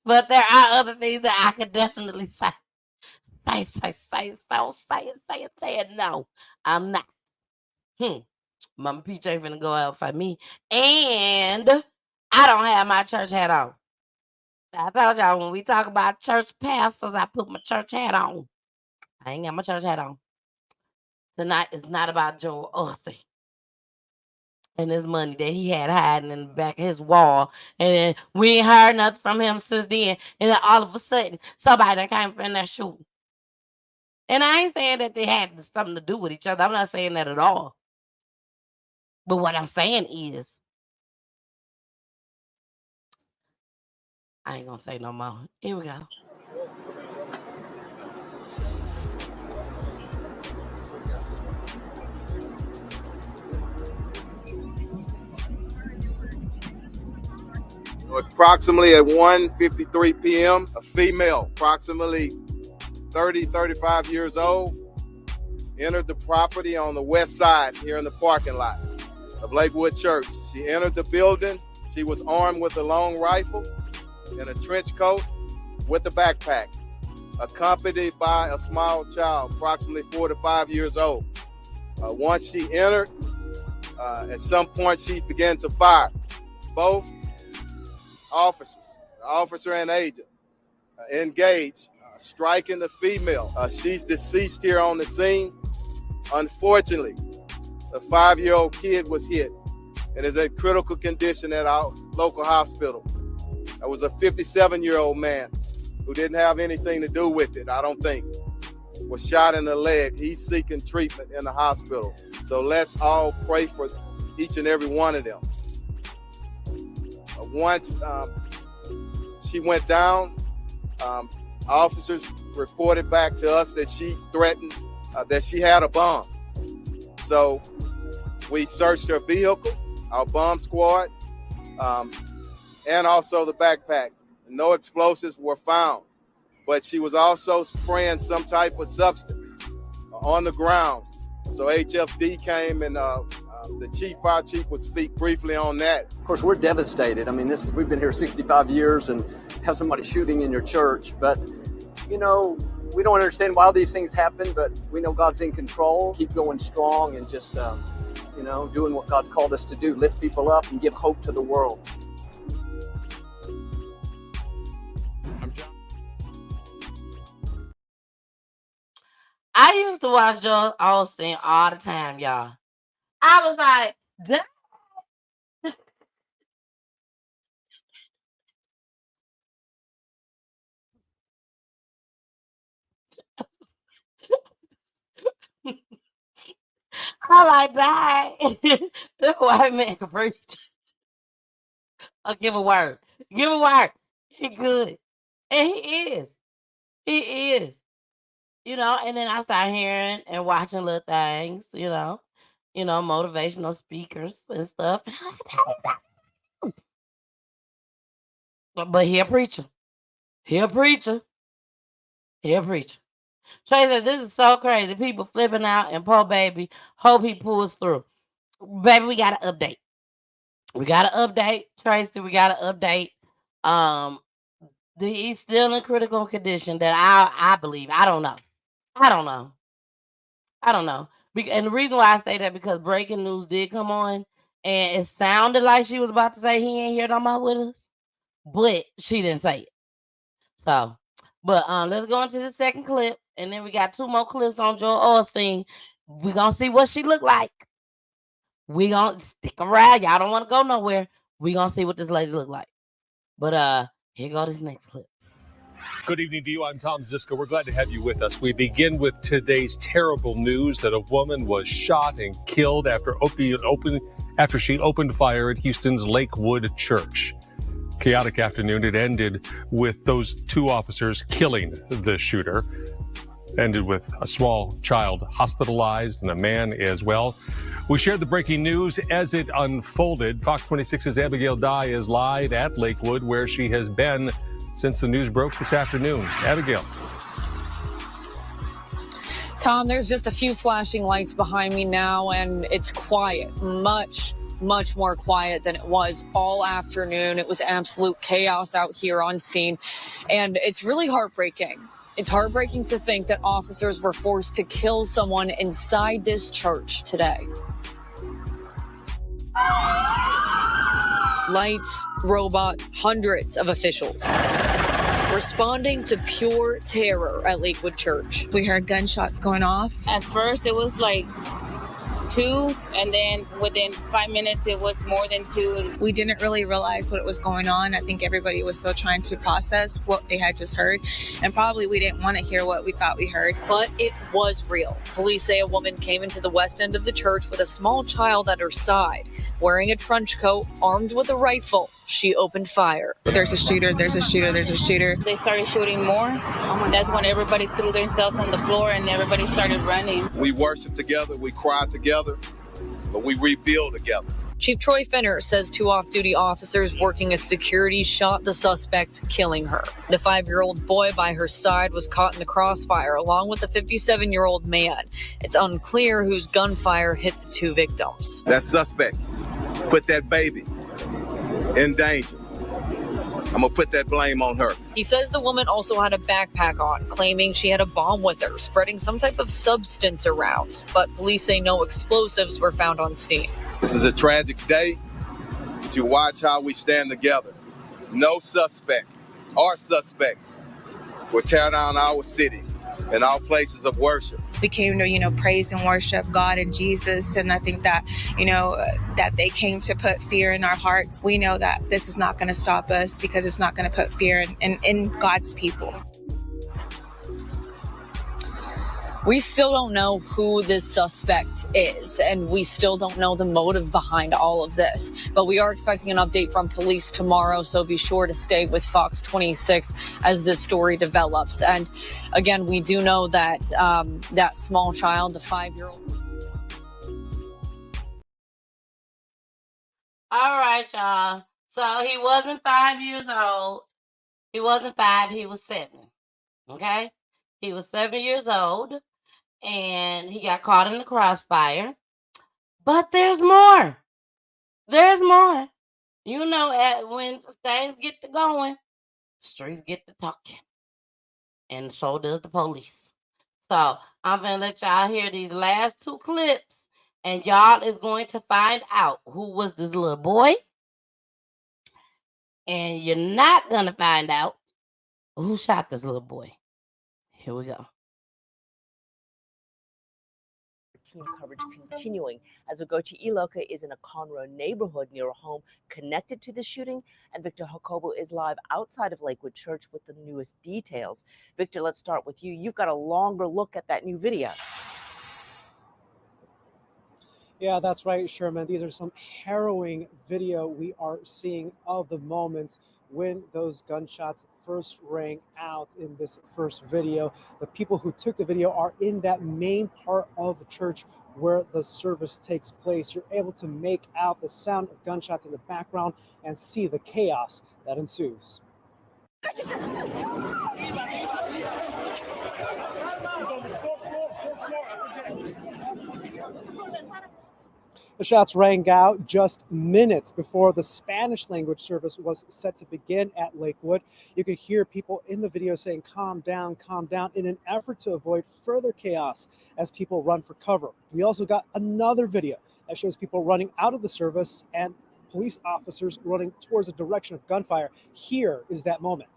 But there are other things that I could definitely say. Say it. No, I'm not. Mama Peach ain't finna go out for me. And I don't have my church hat on. I told y'all when we talk about church pastors, I put my church hat on. I ain't got my church hat on. Tonight is not about Joel Osteen and his money that he had hiding in the back of his wall. And then we ain't heard nothing from him since then. And then all of a sudden, somebody that came from that shooting. And I ain't saying that they had something to do with each other. I'm not saying that at all. But what I'm saying is, I ain't gonna say no more. Here we go. Approximately at 1:53 p.m., a female, approximately 30, 35 years old, entered the property on the west side here in the parking lot of Lakewood Church. She entered the building. She was armed with a long rifle and a trench coat with a backpack, accompanied by a small child, approximately 4 to 5 years old. Once she entered, at some point she began to fire. Both officers, the officer and agent, engaged, striking the female. She's deceased here on the scene. Unfortunately, the 5-year-old kid was hit and is in critical condition at our local hospital. There was a 57-year-old man who didn't have anything to do with it, I don't think, was shot in the leg. He's seeking treatment in the hospital. So let's all pray for each and every one of them. Once she went down, officers reported back to us that she threatened, that she had a bomb. So we searched her vehicle, our bomb squad, and also the backpack. No explosives were found, but she was also spraying some type of substance on the ground. So HFD came and the fire chief would speak briefly on that. Of course, we're devastated. I mean, we've been here 65 years and have somebody shooting in your church. But, you know, we don't understand why these things happen, but we know God's in control. Keep going strong and just, you know, doing what God's called us to do, lift people up and give hope to the world. I used to watch Joel Osteen all the time, y'all. I was like, I like die. That white man can preach. Give a word. Give a word. He good. And he is. He is. You know, and then I start hearing and watching little things, you know, motivational speakers and stuff. But he a preacher. He a preacher. He a preacher. Trey said, this is so crazy. People flipping out and poor baby. Hope he pulls through. baby, we got to update. We got to update, Tracy. We got to update. He's still in critical condition that I believe. I don't know. And the reason why I say that because breaking news did come on, and it sounded like she was about to say he ain't here no more with us, but she didn't say it. So, but let's go into the second clip, and then we got 2 more clips on Joel Osteen. We gonna see what she look like. We gonna stick around. Y'all don't want to go nowhere. We gonna see what this lady look like. But here go this next clip. Good evening to you. I'm Tom Ziska. We're glad to have you with us. We begin with today's terrible news that a woman was shot and killed after she opened fire at Houston's Lakewood Church. Chaotic afternoon. It ended with those 2 officers killing the shooter. Ended with a small child hospitalized and a man as well. We shared the breaking news as it unfolded. Fox 26's Abigail Dye is live at Lakewood, where she has been since the news broke this afternoon. Abigail. Tom, there's just a few flashing lights behind me now, and it's quiet. Much more quiet than it was all afternoon. It was absolute chaos out here on scene, and it's really heartbreaking. It's heartbreaking to think that officers were forced to kill someone inside this church today. Lights, robots, hundreds of officials responding to pure terror at Lakewood Church. We heard gunshots going off. At first, it was like 2, and then within 5 minutes, it was more than 2. We didn't really realize what was going on. I think everybody was still trying to process what they had just heard, and probably we didn't want to hear what we thought we heard. But it was real. Police say a woman came into the west end of the church with a small child at her side. Wearing a trench coat, armed with a rifle, she opened fire. There's a shooter, there's a shooter, there's a shooter. They started shooting more. That's when everybody threw themselves on the floor and everybody started running. We worship together, we cry together, but we rebuild together. Chief Troy Finner says 2 off-duty officers working as security shot the suspect, killing her. The 5-year-old boy by her side was caught in the crossfire, along with the 57-year-old man. It's unclear whose gunfire hit the 2 victims. That suspect put that baby in danger. I'm gonna put that blame on her. He says the woman also had a backpack on, claiming she had a bomb with her, spreading some type of substance around. But police say no explosives were found on scene. This is a tragic day to watch how we stand together. No suspect or suspects will tear down our city and our places of worship. We came to, praise and worship God and Jesus. And I think that, that they came to put fear in our hearts. We know that this is not going to stop us because it's not going to put fear in God's people. We still don't know who this suspect is, and we still don't know the motive behind all of this. But we are expecting an update from police tomorrow, so be sure to stay with Fox 26 as this story develops. And again, we do know that that small child, the 5-year-old. All right, y'all. So he wasn't 5 years old. He wasn't 5, he was 7. Okay? He was 7 years old. And he got caught in the crossfire. But there's more. There's more. When things get to going, streets get to talking. And so does the police. So I'm going to let y'all hear these last 2 clips. And y'all is going to find out who was this little boy. And you're not going to find out who shot this little boy. Here we go. Coverage continuing as we go to Iloka is in a Conroe neighborhood near a home connected to the shooting, and Victor Jacobo is live outside of Lakewood Church with the newest details. Victor, let's start with you. You've got a longer look at that new video. Yeah, that's right, Sherman. These are some harrowing video we are seeing of the moments when those gunshots first rang out in this first video. The people who took the video are in that main part of the church where the service takes place. You're able to make out the sound of gunshots in the background and see the chaos that ensues. The shots rang out just minutes before the Spanish language service was set to begin at Lakewood. You could hear people in the video saying, calm down, in an effort to avoid further chaos as people run for cover. We also got another video that shows people running out of the service and police officers running towards the direction of gunfire. Here is that moment.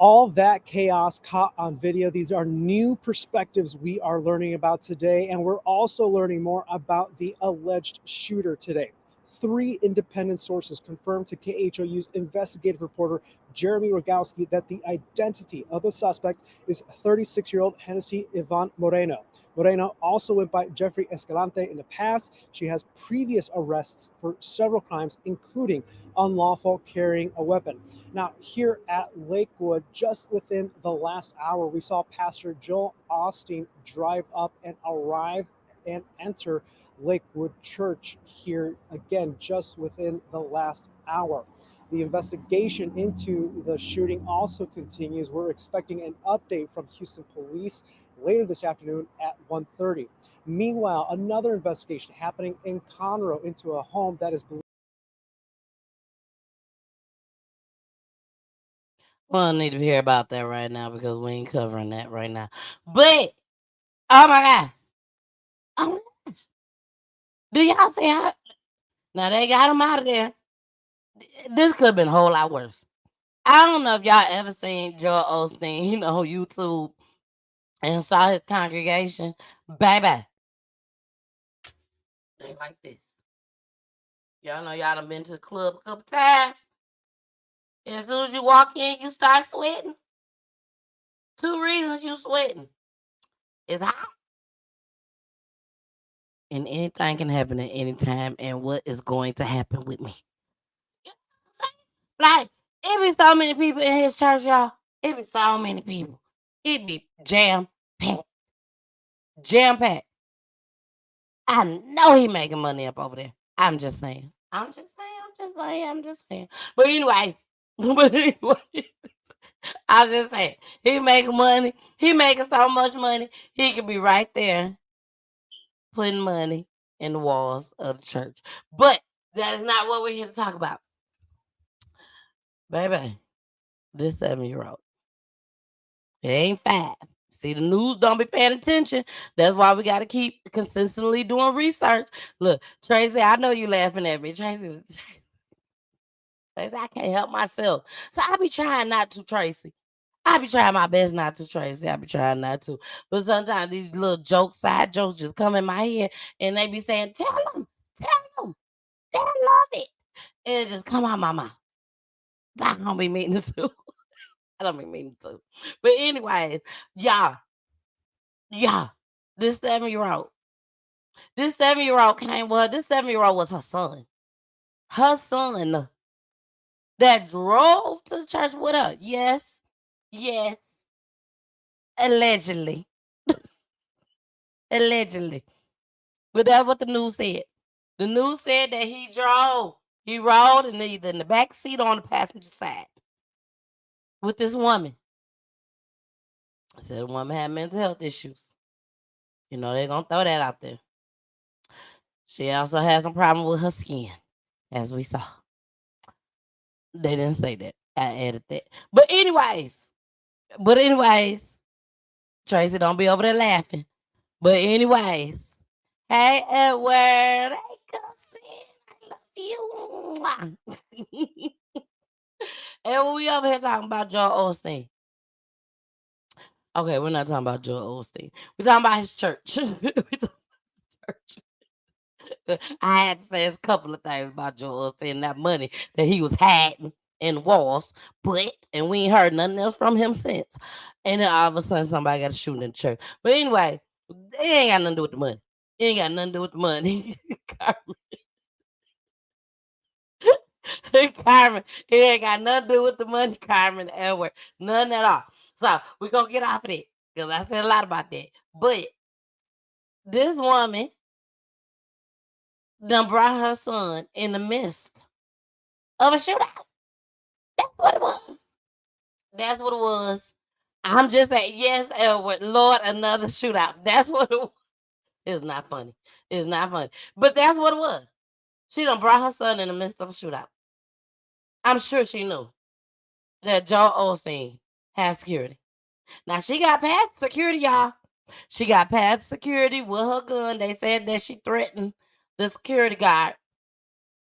All that chaos caught on video. These are new perspectives we are learning about today, and we're also learning more about the alleged shooter today. 3 independent sources confirmed to KHOU's investigative reporter Jeremy Rogowski that the identity of the suspect is 36-year-old Hennessy Yvonne Moreno. Moreno also went by Jeffrey Escalante in the past. She has previous arrests for several crimes, including unlawful carrying a weapon. Now, here at Lakewood, just within the last hour, we saw Pastor Joel Osteen drive up and arrive and enter Lakewood Church here again, just within the last hour. The investigation into the shooting also continues. We're expecting an update from Houston Police later this afternoon at 1:30. Meanwhile, another investigation happening in Conroe into a home that is believed. Well, I need to hear about that right now because we ain't covering that right now. But, oh my God. Oh my gosh. Do y'all see how? Now they got him out of there. This could have been a whole lot worse. I don't know if y'all ever seen Joel Osteen, on YouTube and saw his congregation. Baby, they like this. Y'all know y'all done been to the club a couple times. As soon as you walk in, you start sweating. 2 reasons you sweating. It's hot. And anything can happen at any time. And what is going to happen with me? You know what I'm saying? Like, it be so many people in his church, y'all. It be so many people. It be jam-packed. Jam-packed. I know he making money up over there. I'm just saying. But anyway, I was just saying, he making money. He making so much money. He could be right there putting money in the walls of the church. But that is not what we're here to talk about. Baby, this 7-year-old. It ain't 5. See, the news don't be paying attention. That's why we got to keep consistently doing research. Look, Tracy, I know you laughing at me. Tracy, I can't help myself. So I be trying not to, Tracy. I be trying my best not to, Tracy. I be trying not to. But sometimes these little jokes, side jokes just come in my head and they be saying, tell them. They love it. And it just come out my mouth. I don't be meaning to. I don't be meaning to. But anyways, y'all, this 7-year-old. This 7-year-old came, well, this 7-year-old was her son. Her son that drove to the church with her. Yes. Allegedly. Allegedly. But that's what the news said. The news said that he drove. He rode in either in the back seat or on the passenger side with this woman. I said the woman had mental health issues. They're going to throw that out there. She also had some problem with her skin, as we saw. They didn't say that. I added that. But anyways, Tracy, don't be over there laughing. But anyways, hey, Edward, hey, cousin, I love you. And we over here talking about Joel Osteen. Okay, we're not talking about Joel Osteen. We're talking about his church. I had to say a couple of things about Joel Osteen and that money that he was hiding in the walls, and we ain't heard nothing else from him since. And then all of a sudden somebody got a shooting in the church. But anyway, it ain't got nothing to do with the money. It ain't got nothing to do with the money. Carmen, it ain't got nothing to do with the money, Carmen, Edward. Nothing at all. So we're going to get off of it because I said a lot about that. But this woman done brought her son in the midst of a shootout. That's what it was. That's what it was. I'm just saying, yes, Edward, Lord, another shootout. That's what it was. It's not funny. It's not funny. But that's what it was. She done brought her son in the midst of a shootout. I'm sure she knew that Joe Osteen had security. Now, she got past security, y'all. She got past security with her gun. They said that she threatened the security guard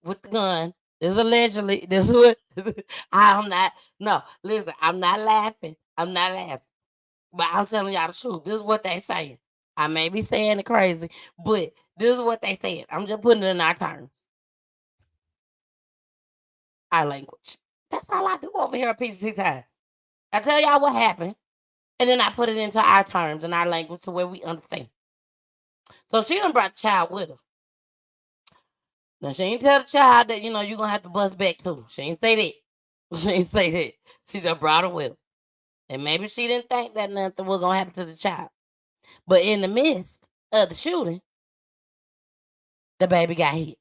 with the gun. This allegedly, this what I'm not, no, listen, I'm not laughing. I'm not laughing. But I'm telling y'all the truth. This is what they saying. I may be saying it crazy, but this is what they said. I'm just putting it in our terms. Our language. That's all I do over here at PGC Time. I tell y'all what happened, and then I put it into our terms and our language to where we understand. So she done brought the child with her. Now, she ain't tell the child that, you're going to have to bust back too. She ain't say that. She ain't say that. She just brought her with her. And maybe she didn't think that nothing was going to happen to the child. But in the midst of the shooting, the baby got hit.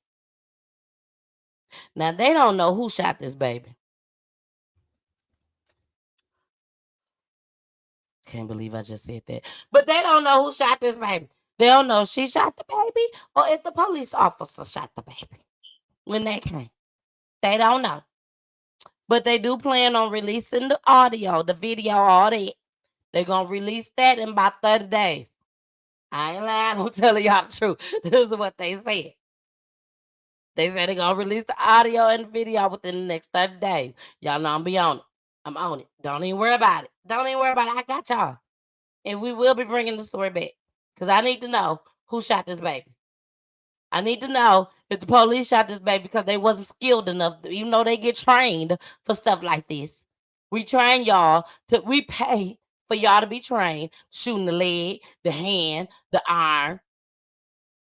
Now, they don't know who shot this baby. Can't believe I just said that. But they don't know who shot this baby. They don't know if she shot the baby or if the police officer shot the baby when they came. They don't know. But they do plan on releasing the audio, the video, all that. They're going to release that in about 30 days. I ain't lying. I'm telling y'all the truth. This is what they said. They said they're going to release the audio and the video within the next 30 days. Y'all know I'm be on it. I'm on it. Don't even worry about it. Don't even worry about it. I got y'all. And we will be bringing the story back. Because I need to know who shot this baby. I need to know if the police shot this baby because they wasn't skilled enough, even though they get trained for stuff like this. We train y'all we pay for y'all to be trained, shooting the leg, the hand, the arm.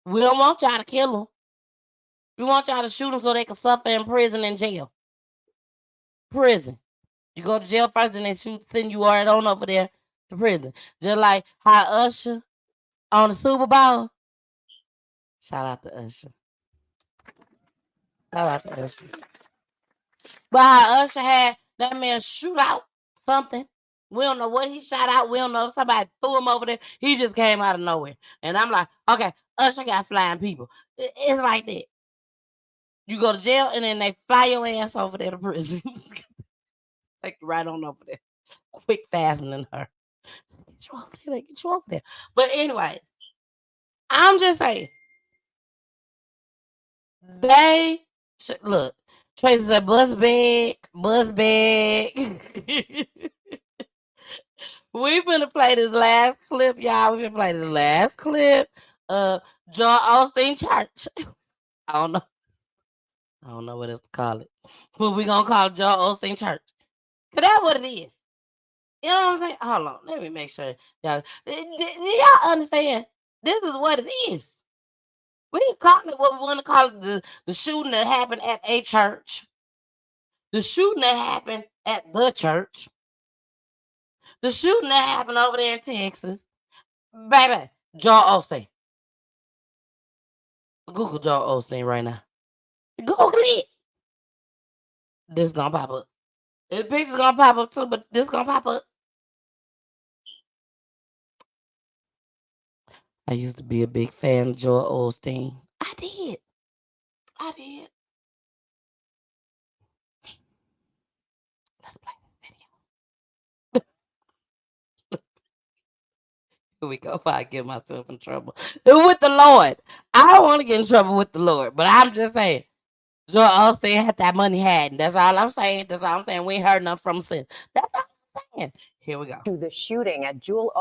We don't want y'all to kill them. We want y'all to shoot them so they can suffer in prison and jail. Prison. You go to jail first and they send you right on over there to prison. Just like how Usher on the Super Bowl. Shout out to Usher. Shout out to Usher. But how Usher had that man shoot out something. We don't know what he shot out. We don't know if somebody threw him over there. He just came out of nowhere. And I'm like, okay, Usher got flying people. It's like that. You go to jail and then they fly your ass over there to prison. Take you right on over there. Quick fastening her. Get you over there. They get you over there. But anyways, I'm just saying. They look. Tracy said, bus bag. We finna play this last clip, y'all. We finna play this last clip. John Osteen Church. I don't know what else to call it. But we gonna call it John Osteen Church. Cause that's what it is. You know what I'm saying? Hold on. Let me make sure. Y'all, do y'all understand? This is what it is. We can call it what we want to call it, the shooting that happened at a church. The shooting that happened at the church. The shooting that happened over there in Texas. Baby, Joel Osteen. Google Joel Osteen right now. Google it. This gonna pop up. This picture's gonna pop up too, but this gonna pop up. I used to be a big fan of Joel Osteen. I did. Let's play this video. Here we go. If I get myself in trouble with the Lord, I don't want to get in trouble with the Lord, but I'm just saying, Joel Osteen had that money had, and that's all I'm saying. That's all I'm saying. We ain't heard enough from sin. That's all I'm saying. Here we go. To the shooting at Joel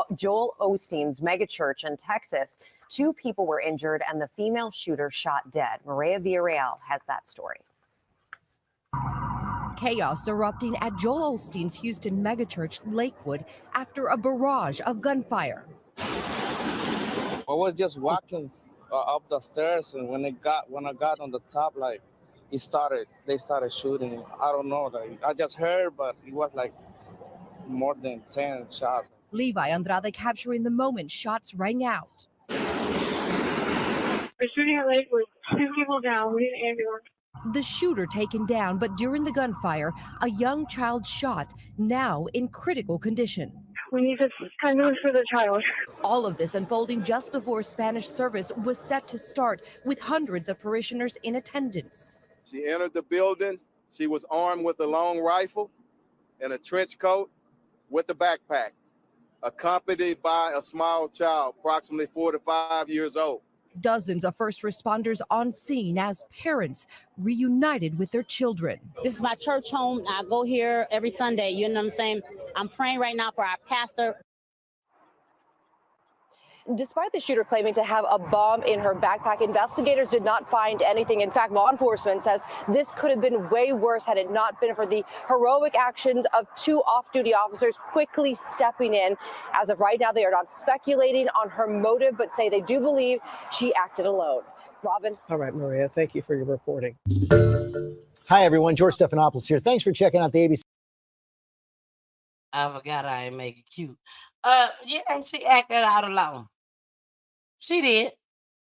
Osteen's megachurch in Texas, 2 people were injured and the female shooter shot dead. Maria Villarreal has that story. Chaos erupting at Joel Osteen's Houston megachurch, Lakewood, after a barrage of gunfire. I was just walking up the stairs, and when I got on the top, like they started shooting. I don't know, like I just heard, but it was like more than 10 shots. Levi Andrade capturing the moment shots rang out. We're shooting at Lakewood. 2 people down. We need an ambulance. The shooter taken down, but during the gunfire, a young child shot, now in critical condition. We need to ambulance for the child. All of this unfolding just before Spanish service was set to start, with hundreds of parishioners in attendance. She entered the building. She was armed with a long rifle and a trench coat with a backpack, accompanied by a small child, approximately 4 to 5 years old. Dozens of first responders on scene as parents reunited with their children. This is my church home. I go here every Sunday. You know what I'm saying? I'm praying right now for our pastor. Despite the shooter claiming to have a bomb in her backpack, investigators did not find anything. In fact, law enforcement says this could have been way worse had it not been for the heroic actions of 2 off-duty officers quickly stepping in. As of right now, they are not speculating on her motive, but say they do believe she acted alone. Robin. All right, Maria, thank you for your reporting. Hi, everyone. George Stephanopoulos here. Thanks for checking out the ABC. I forgot I ain't make it cute. Yeah, she acted out alone. She did.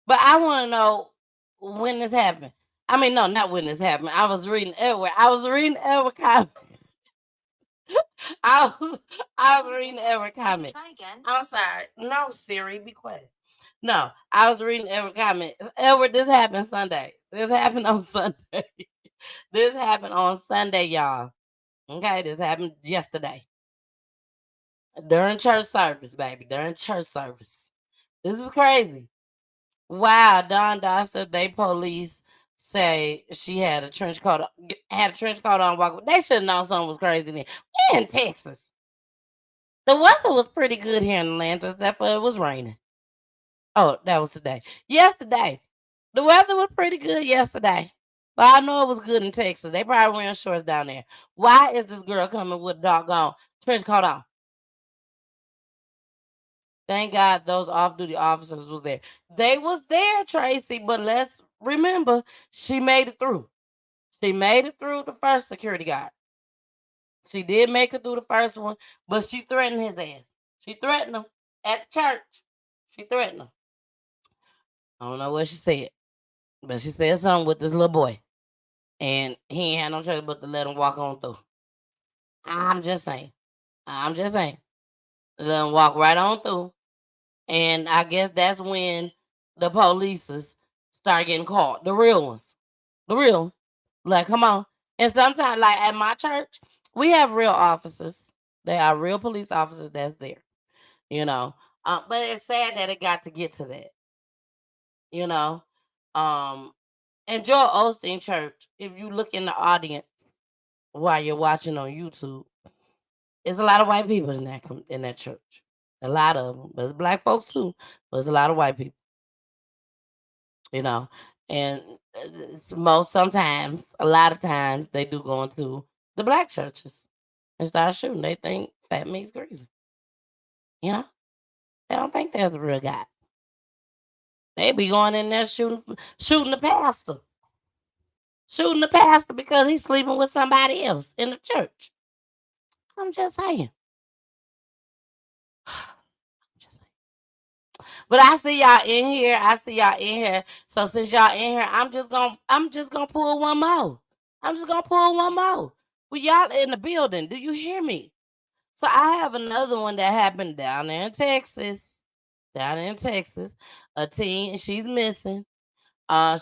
But I want to know when this happened. I mean, no, not when this happened. I was reading everywhere. I was reading every comment. I was reading every comment. Try again. I'm sorry. No, Siri, be quiet. No, I was reading every comment. Edward, this happened Sunday. This happened on Sunday. This happened on Sunday, y'all. Okay, this happened yesterday. During church service, baby. During church service. This is crazy. Wow, Don Doorstep, they police say she had a trench coat on. Walk. They should have known something was crazy then. We're in Texas. The weather was pretty good here in Atlanta, except for it was raining. Oh, that was today. Yesterday. The weather was pretty good yesterday. But I know it was good in Texas. They probably wearing shorts down there. Why is this girl coming with a doggone trench coat on? Thank God those off-duty officers was there. They was there, Tracy, but let's remember, she made it through. She made it through the first security guard. She did make it through the first one, but she threatened his ass. She threatened him at the church. She threatened him. I don't know what she said, but she said something with this little boy, and he ain't had no choice but to let him walk on through. I'm just saying. Let him walk right on through. And I guess that's when the polices start getting caught. The real ones. The real. Like, come on. And sometimes, like at my church, we have real officers. They are real police officers that's there. You know. But it's sad that it got to get to that. You know. And Joel Osteen Church, if you look in the audience while you're watching on YouTube, there's a lot of white people in that church. A lot of them. But it's black folks too. But it's a lot of white people. You know. And sometimes, a lot of times, they do go into the black churches and start shooting. They think fat meat's greasy. You know? They don't think there's a real God. They be going in there shooting the pastor. Shooting the pastor because he's sleeping with somebody else in the church. I'm just saying. But I see y'all in here. So since y'all in here, I'm just gonna pull one more. Well, y'all in the building. Do you hear me? So I have another one that happened down there in Texas. A teen, she's missing.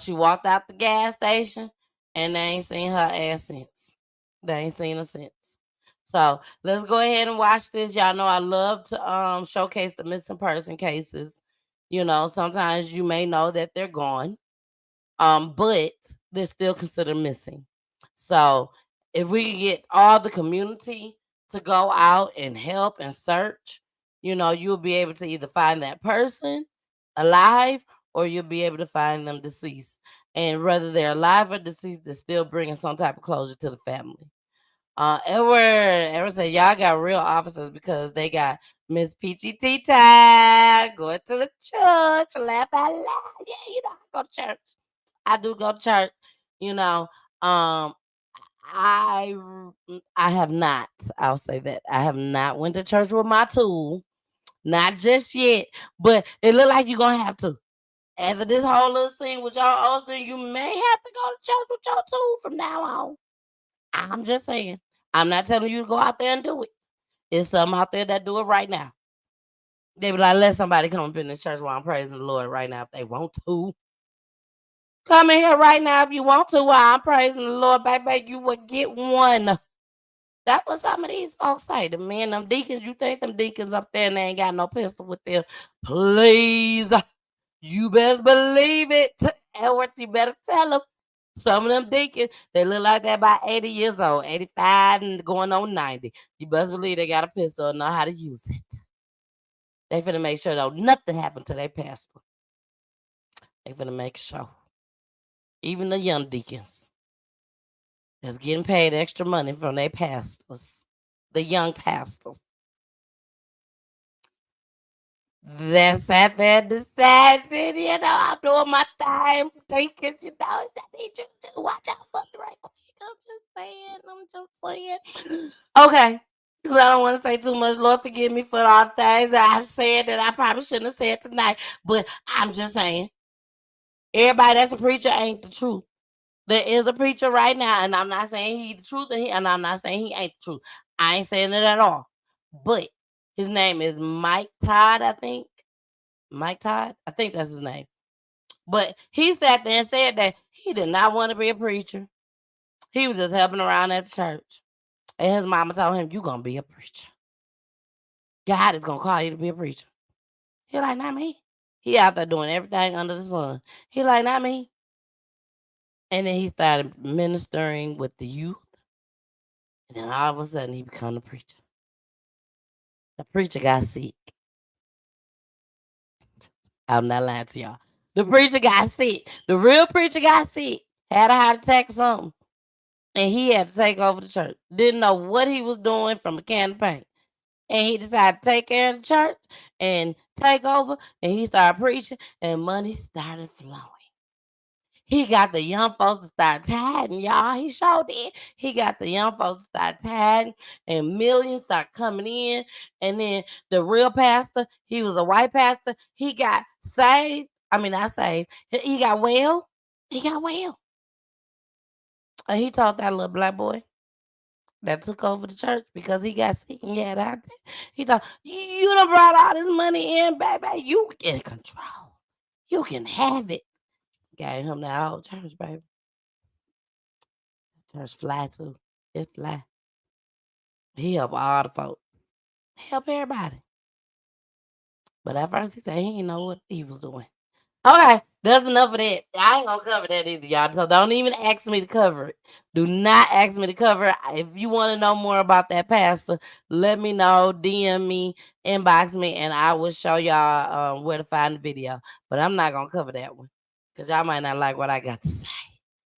She walked out the gas station and they ain't seen her ass since. So let's go ahead and watch this. Y'all know I love to showcase the missing person cases. You know, sometimes you may know that they're gone, but they're still considered missing. So if we can get all the community to go out and help and search, you know, you'll be able to either find that person alive or you'll be able to find them deceased. And whether they're alive or deceased, they're still bringing some type of closure to the family. Edward said, y'all got real officers because they got Miss Peachy Tea Time, going to the church, laugh out loud. Yeah, you know, I go to church. I do go to church, you know. I have not, I'll say that. I have not went to church with my tool. Not just yet, but it look like you're going to have to. After this whole little thing with y'all, Osteen, you may have to go to church with your too from now on. I'm just saying. I'm not telling you to go out there and do it. There's some out there that do it right now. They be like, let somebody come up in the church while I'm praising the Lord right now if they want to. Come in here right now if you want to while I'm praising the Lord, baby. You will get one. That's what some of these folks say. The men, them deacons, you think them deacons up there and they ain't got no pistol with them? Please. You best believe it. And what you better tell them. Some of them deacons, they look like they're about 80 years old, 85 and going on 90. You best believe they got a pistol and know how to use it. They finna make sure though nothing happened to their pastor. They finna make sure. Even the young deacons that's getting paid extra money from their pastors. The young pastors. That's at their decided, you know, I'm doing my time, thinking, you know, I need you to watch out for me right quick. I'm just saying. Okay, because I don't want to say too much. Lord, forgive me for all things that I've said that I probably shouldn't have said tonight, but I'm just saying, everybody that's a preacher ain't the truth. There is a preacher right now, and I'm not saying he's the truth, and I'm not saying he ain't the truth. I ain't saying it at all. But his name is Mike Todd, I think. Mike Todd? I think that's his name. But he sat there and said that he did not want to be a preacher. He was just helping around at the church. And his mama told him, you going to be a preacher. God is going to call you to be a preacher. He like, not me. He out there doing everything under the sun. He like, not me. And then he started ministering with the youth. And then all of a sudden, he became a preacher. The preacher got sick. I'm not lying to y'all. The preacher got sick. The real preacher got sick. Had a heart attack or something. And he had to take over the church. Didn't know what he was doing from a can of paint. And he decided to take care of the church and take over. And he started preaching. And money started flowing. He got the young folks to start tithing, y'all. He sure did. He got the young folks to start tithing, and millions start coming in. And then the real pastor, he was a white pastor. He got saved. I mean, not saved. He got well. He got well. And he taught that little black boy that took over the church because he got sick and got out there. He thought, you done brought all this money in, baby. You in control. You can have it. Gave him that old church, baby. Church fly too. It fly. He help all the folks. Help everybody. But at first he said he didn't know what he was doing. Okay, that's enough of that. I ain't gonna cover that either, y'all. So don't even ask me to cover it. Do not ask me to cover it. If you want to know more about that pastor, let me know. DM me, inbox me, and I will show y'all where to find the video. But I'm not gonna cover that one because y'all might not like what I got to say.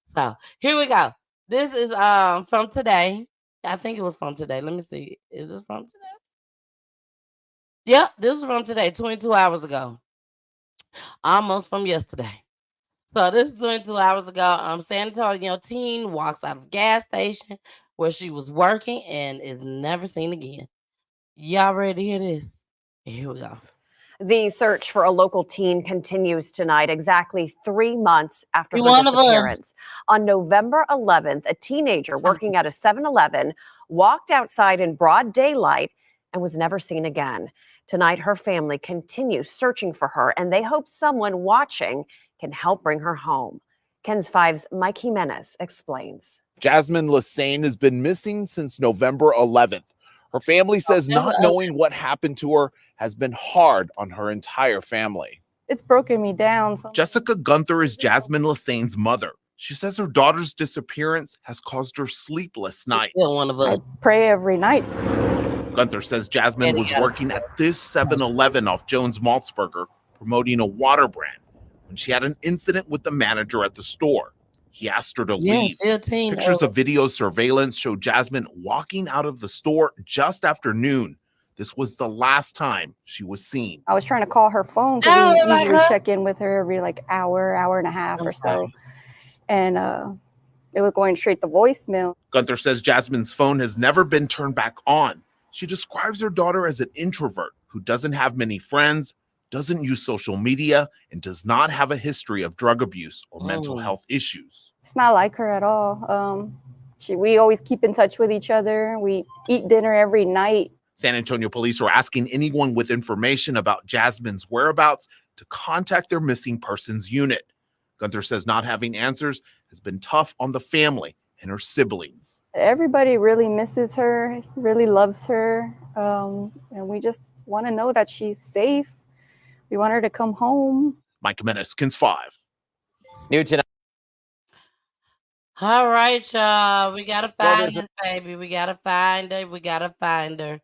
So here we go. This is from today. I think it was from today. Let me see. Is this from today? Yep, this is from today, 22 hours ago. Almost from yesterday. So this is 22 hours ago. San Antonio teen walks out of gas station where she was working and is never seen again. Y'all ready to hear this? Here we go. The search for a local teen continues tonight, exactly 3 months after her One of us. disappearance. On November 11th, a teenager working at a 7-Eleven walked outside in broad daylight and was never seen again. Tonight, her family continues searching for her, and they hope someone watching can help bring her home. Ken's 5's Mike Jimenez explains. Jasmine Lassane has been missing since November 11th. Her family says not knowing what happened to her has been hard on her entire family. It's broken me down. Jessica Gunther is Jasmine Lassane's mother. She says her daughter's disappearance has caused her sleepless nights. I pray every night. Gunther says Jasmine was working at this 7-Eleven off Jones Maltzberger, promoting a water brand, when she had an incident with the manager at the store. He asked her to leave. Pictures of video surveillance show Jasmine walking out of the store just after noon. This was the last time she was seen. I was trying to call her phone because we usually check in with her every hour and a half or so. And it was going straight to voicemail. Gunther says Jasmine's phone has never been turned back on. She describes her daughter as an introvert who doesn't have many friends, doesn't use social media, and does not have a history of drug abuse or mental health issues. It's not like her at all. We always keep in touch with each other. We eat dinner every night. San Antonio police are asking anyone with information about Jasmine's whereabouts to contact their missing persons unit. Gunther says not having answers has been tough on the family and her siblings. Everybody really misses her, really loves her. And we just want to know that she's safe. We want her to come home. Mike Jimenez, KENS 5. New tonight. All right, y'all. We gotta find this baby. We gotta find her. We gotta find her.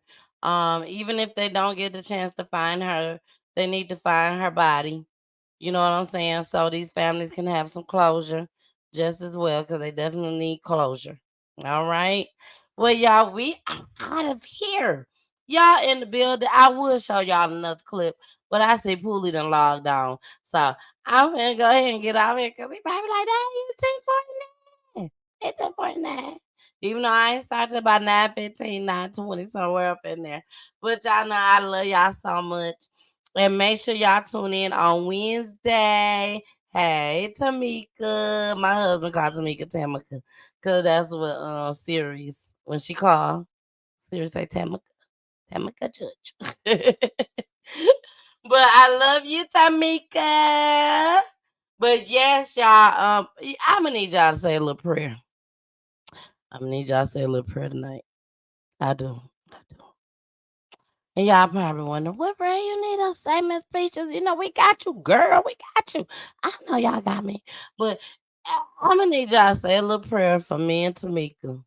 Even if they don't get the chance to find her, they need to find her body. You know what I'm saying? So these families can have some closure just as well, because they definitely need closure. All right. Well, y'all, we are out of here. Y'all in the building. I would show y'all another clip, but I see Pooley done logged on. So I'm gonna go ahead and get out here, because he probably like, that it's 10:49. It's 10:49. Even though I ain't started about 9:15, 9:20, somewhere up in there. But y'all know I love y'all so much. And make sure y'all tune in on Wednesday. Hey, Tamika. My husband called Tamika Tamika, because that's what Sirius, when she called, Sirius say Tamika Judge. But I love you, Tamika. But yes, y'all, I'm going to need y'all to say a little prayer. I'm going to need y'all to say a little prayer tonight. I do. And y'all probably wonder, what prayer you need us say, Miss Peaches? You know, we got you, girl. We got you. I know y'all got me. But I'm going to need y'all to say a little prayer for me and Tamika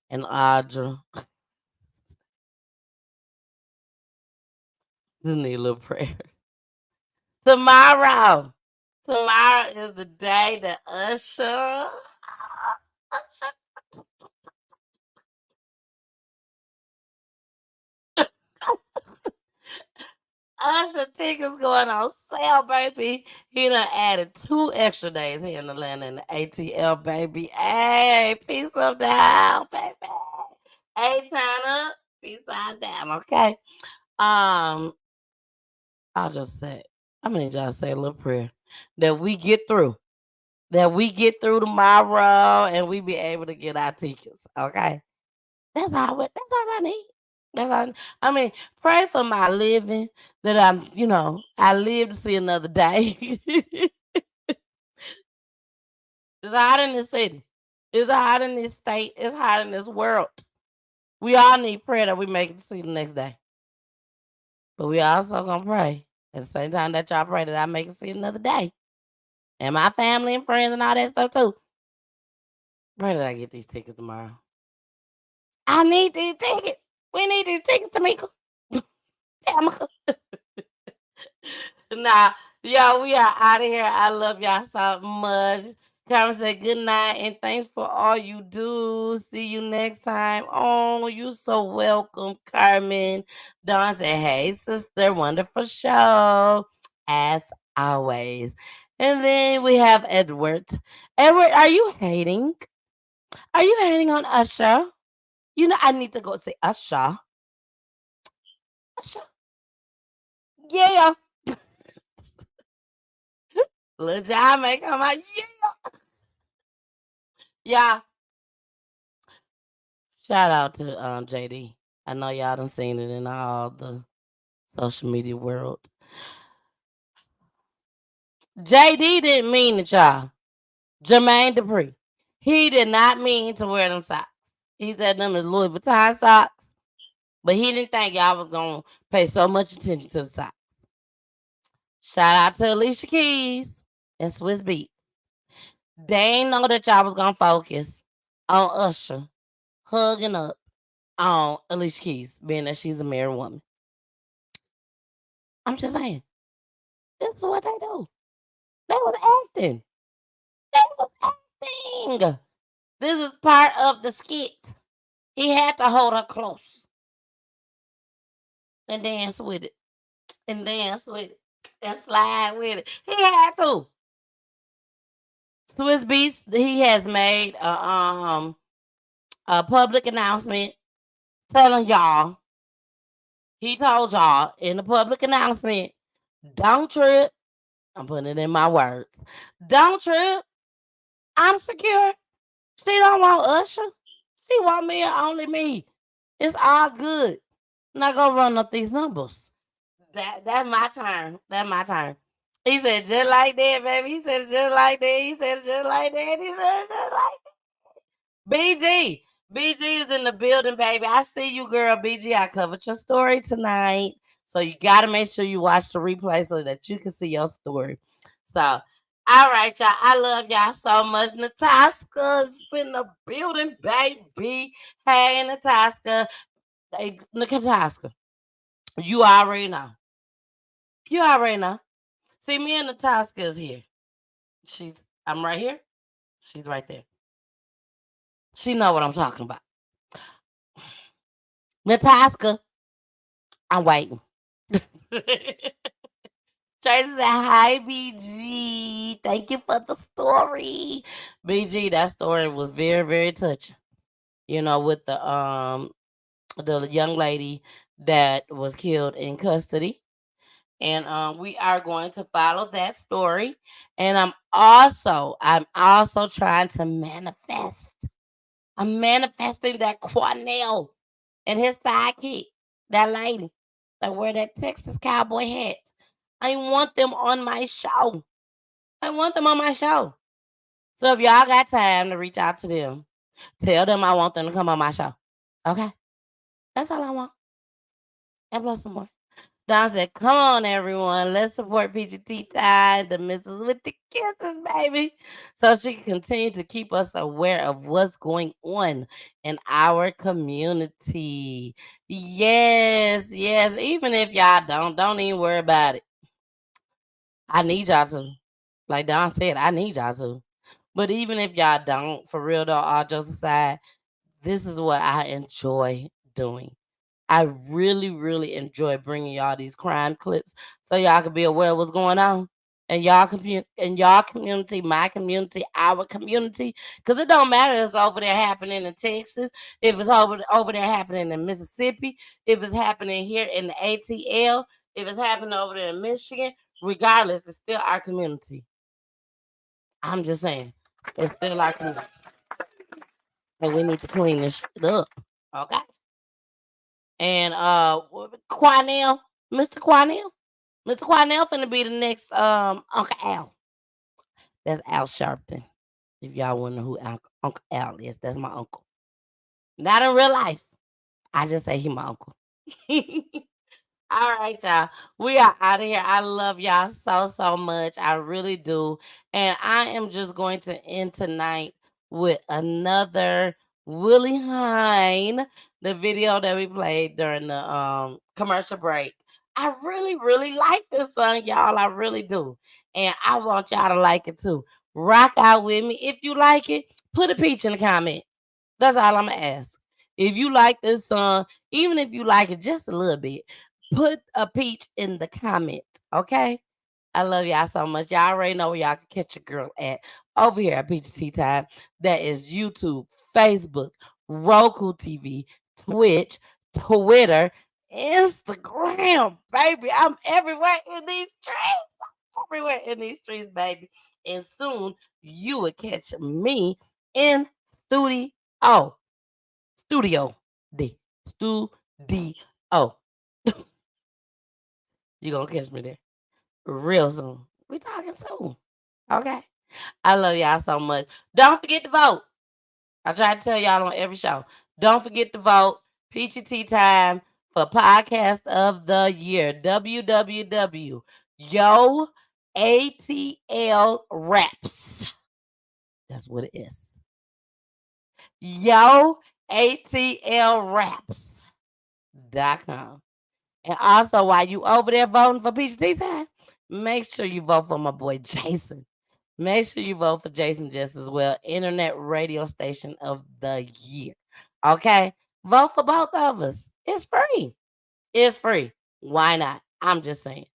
and Audra. Just need a little prayer. Tomorrow is the day that Usher tickets going on sale, baby. He done added 2 extra days here in Atlanta in the ATL, baby. Hey, peace up down, baby. Hey, turn up, peace out down, okay? I'll just say, I'm gonna need y'all to say a little prayer that we get through. That we get through tomorrow and we be able to get our tickets, okay? That's all I need. I mean, pray for my living, that I live to see another day. It's hot in this city. It's hot in this state. It's hot in this world. We all need prayer that we make it to see the next day. But we also gonna pray at the same time that y'all pray that I make it see another day. And my family and friends and all that stuff too. Pray that I get these tickets tomorrow. I need these tickets. We need these tickets, Tamika. Tamika. Nah, y'all, we are out of here. I love y'all so much. Carmen said good night and thanks for all you do. See you next time. Oh, you so welcome, Carmen. Dawn said, hey, sister, wonderful show. As always. And then we have Edward. Edward, are you hating? Are you hating on Usher? You know, I need to go say Usher. Usher. Yeah. Little John may come out. Yeah. Yeah. Shout out to JD. I know y'all done seen it in all the social media world. JD didn't mean it, y'all. Jermaine Dupri. He did not mean to wear them socks. He said them is Louis Vuitton socks. But he didn't think y'all was going to pay so much attention to the socks. Shout out to Alicia Keys and Swiss Beats. They ain't know that y'all was going to focus on Usher hugging up on Alicia Keys, being that she's a married woman. I'm just saying. This is what they do. They was acting. This is part of the skit. He had to hold her close and dance with it. And dance with it. And slide with it. He had to. Swiss Beats, he has made a public announcement telling y'all He told y'all in the public announcement, don't trip. I'm putting it in my words. Don't trip. I'm secure. She don't want Usher. She want me and only me. It's all good. Not gonna run up these numbers. That's my turn. That's my turn. He said just like that, baby. He said just like that. He said just like that. He said just like that. BG. BG is in the building, baby. I see you, girl. BG, I covered your story tonight. So you got to make sure you watch the replay so that you can see your story. So, all right, y'all. I love y'all so much. Natasha's in the building, baby. Hey, Natasha. Hey, Natasha. You already know. You already know. See, me and Natasha is here. I'm right here. She's right there. She know what I'm talking about. Natasha, I'm waiting. Tracy said, hi, BG. Thank you for the story. BG, that story was very, very touching. You know, with the young lady that was killed in custody. And we are going to follow that story. And I'm also trying to manifest. I'm manifesting that Cornell and his sidekick, that lady that wear that Texas cowboy hat. I want them on my show. I want them on my show. So if y'all got time to reach out to them, tell them I want them to come on my show. Okay? That's all I want. And plus some more. Don said, come on, everyone. Let's support PGT Time, the Misses with the Kisses, baby. So she can continue to keep us aware of what's going on in our community. Yes, yes. Even if y'all don't even worry about it. I need y'all to. Like Don said, I need y'all to. But even if y'all don't, for real though, all jokes aside, this is what I enjoy doing. I really, really enjoy bringing y'all these crime clips so y'all can be aware of what's going on in y'all community, my community, our community. Because it don't matter if it's over there happening in Texas, if it's over there happening in Mississippi, if it's happening here in the ATL, if it's happening over there in Michigan. Regardless, it's still our community. I'm just saying, it's still our community. And we need to clean this shit up. Okay? And Quanell, Mr. Quanell. Mr. Quanell finna be the next Uncle Al. That's Al Sharpton. If y'all wonder who Uncle Al is, that's my uncle. Not in real life. I just say he my uncle. All right, y'all. We are out of here. I love y'all so much. I really do. And I am just going to end tonight with another Willie Hine, the video that we played during the commercial break. I really, really like this song, y'all. I really do. And I want y'all to like it too. Rock out with me. If you like it, put a peach in the comment. That's all I'm going to ask. If you like this song, even if you like it just a little bit, put a peach in the comment, okay? I love y'all so much. Y'all already know where y'all can catch your girl at over here at PGT Time. That is YouTube, Facebook, Roku TV, Twitch, Twitter, Instagram, baby. I'm everywhere in these streets. Everywhere in these streets, baby. And soon you will catch me in studio. You gonna catch me there real soon. We talking soon. Okay. I love y'all so much. Don't forget to vote. I try to tell y'all on every show. Don't forget to vote. PGT Time for Podcast of the Year. www. Yo ATL Raps. That's what it is. Yo ATL Raps.com. And also, while you over there voting for PGT Time, make sure you vote for my boy Jason. Make sure you vote for Jason just as well. Internet radio station of the year. Okay? Vote for both of us. It's free. It's free. Why not? I'm just saying.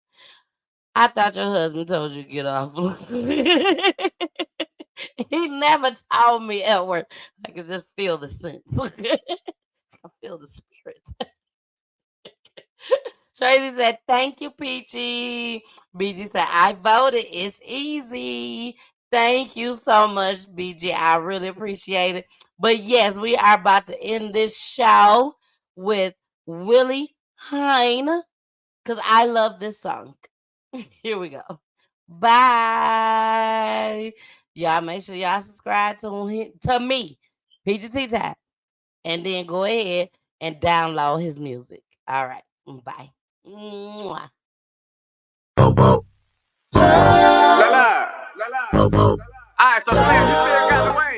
I thought your husband told you to get off. He never told me at work. I could just feel the sense. I feel the spirit. Tracy said, thank you, Peachy. BG said, I voted. It's easy. Thank you so much, BG. I really appreciate it. But yes, we are about to end this show with Willie Hine because I love this song. Here we go. Bye. Y'all make sure y'all subscribe to me, PGT Tap, and then go ahead and download his music. All right. Bye. Mwah. Alright, so Sam, you still got the way.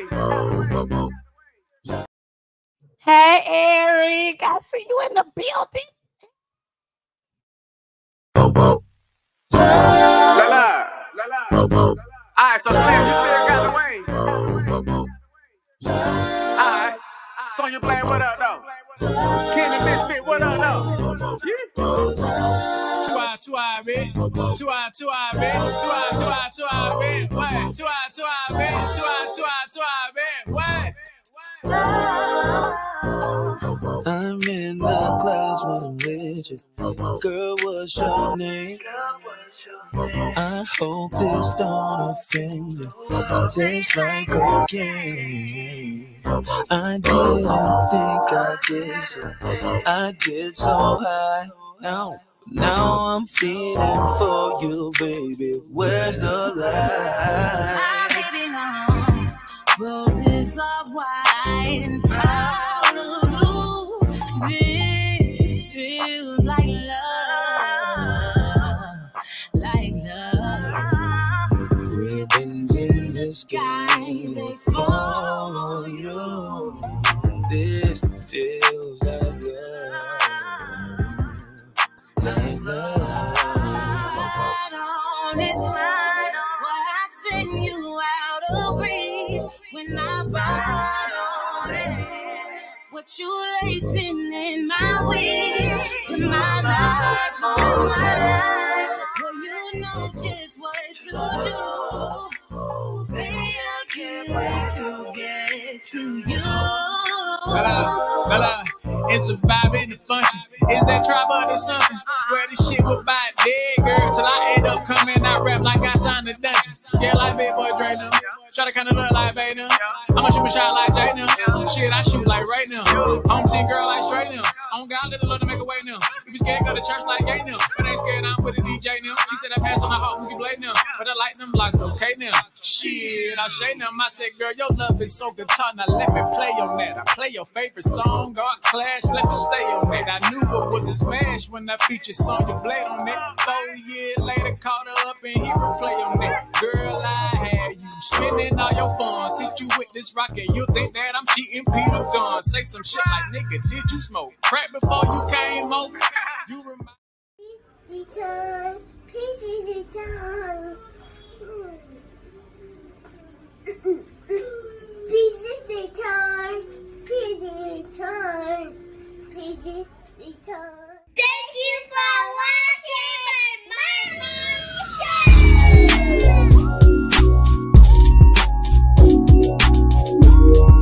Hey, Eric. I see you in the building. Alright, so Sam, you still got the way. Alright, so you playing what up though? Kenny Misfit, what up though? Two eye, man. Two eye, man. What? Two eye, man. I'm in the clouds when I'm with you. Girl, what's your name? I hope this don't offend you. Tastes like cocaine. I didn't think I'd get so. I get so high now. Now I'm feeling for you, baby. Where's the lie? Baby, long roses are white and powder blue. This feels like love, like love. Ribbons in the sky, they fall on you. This feels like love, like love. On it, boy, I send you out of reach when I ride on it. What you lacing in my weed, put my life on my life. Well, you know just what to do. Baby, I can't wait to get to you. Bella, it's a vibe in the function. Is that tribe or something? Where this shit was by dead, girl, till I end up coming out rap like I signed a dungeon. Yeah, like big boy Dre now. Try to kind of look like Bay now. I'ma shoot my shot like Jay now. Shit, I shoot like right now. Home team girl like straight now. On God, let the Lord make a way now. If you scared, go to church like gay now. But ain't scared, I'm with a DJ now. She said I pass on my heart, we can blade now. But I like them blocks, okay now. Shit, I shade them. I said, girl, your love is so guitar. Now let me play on that. I play your favorite song, God Clash, let me stay on that. I knew it was a smash when I featured Sonya Blade on that. 4 years later, caught her up and hit replay on that. Girl, I had you spending all your funds. Hit you with this rock and you think that I'm cheating Peter Gunn. Say some shit like, nigga, did you smoke crack before you came over? You remind Return, PG return. PG return, PG return, PG return.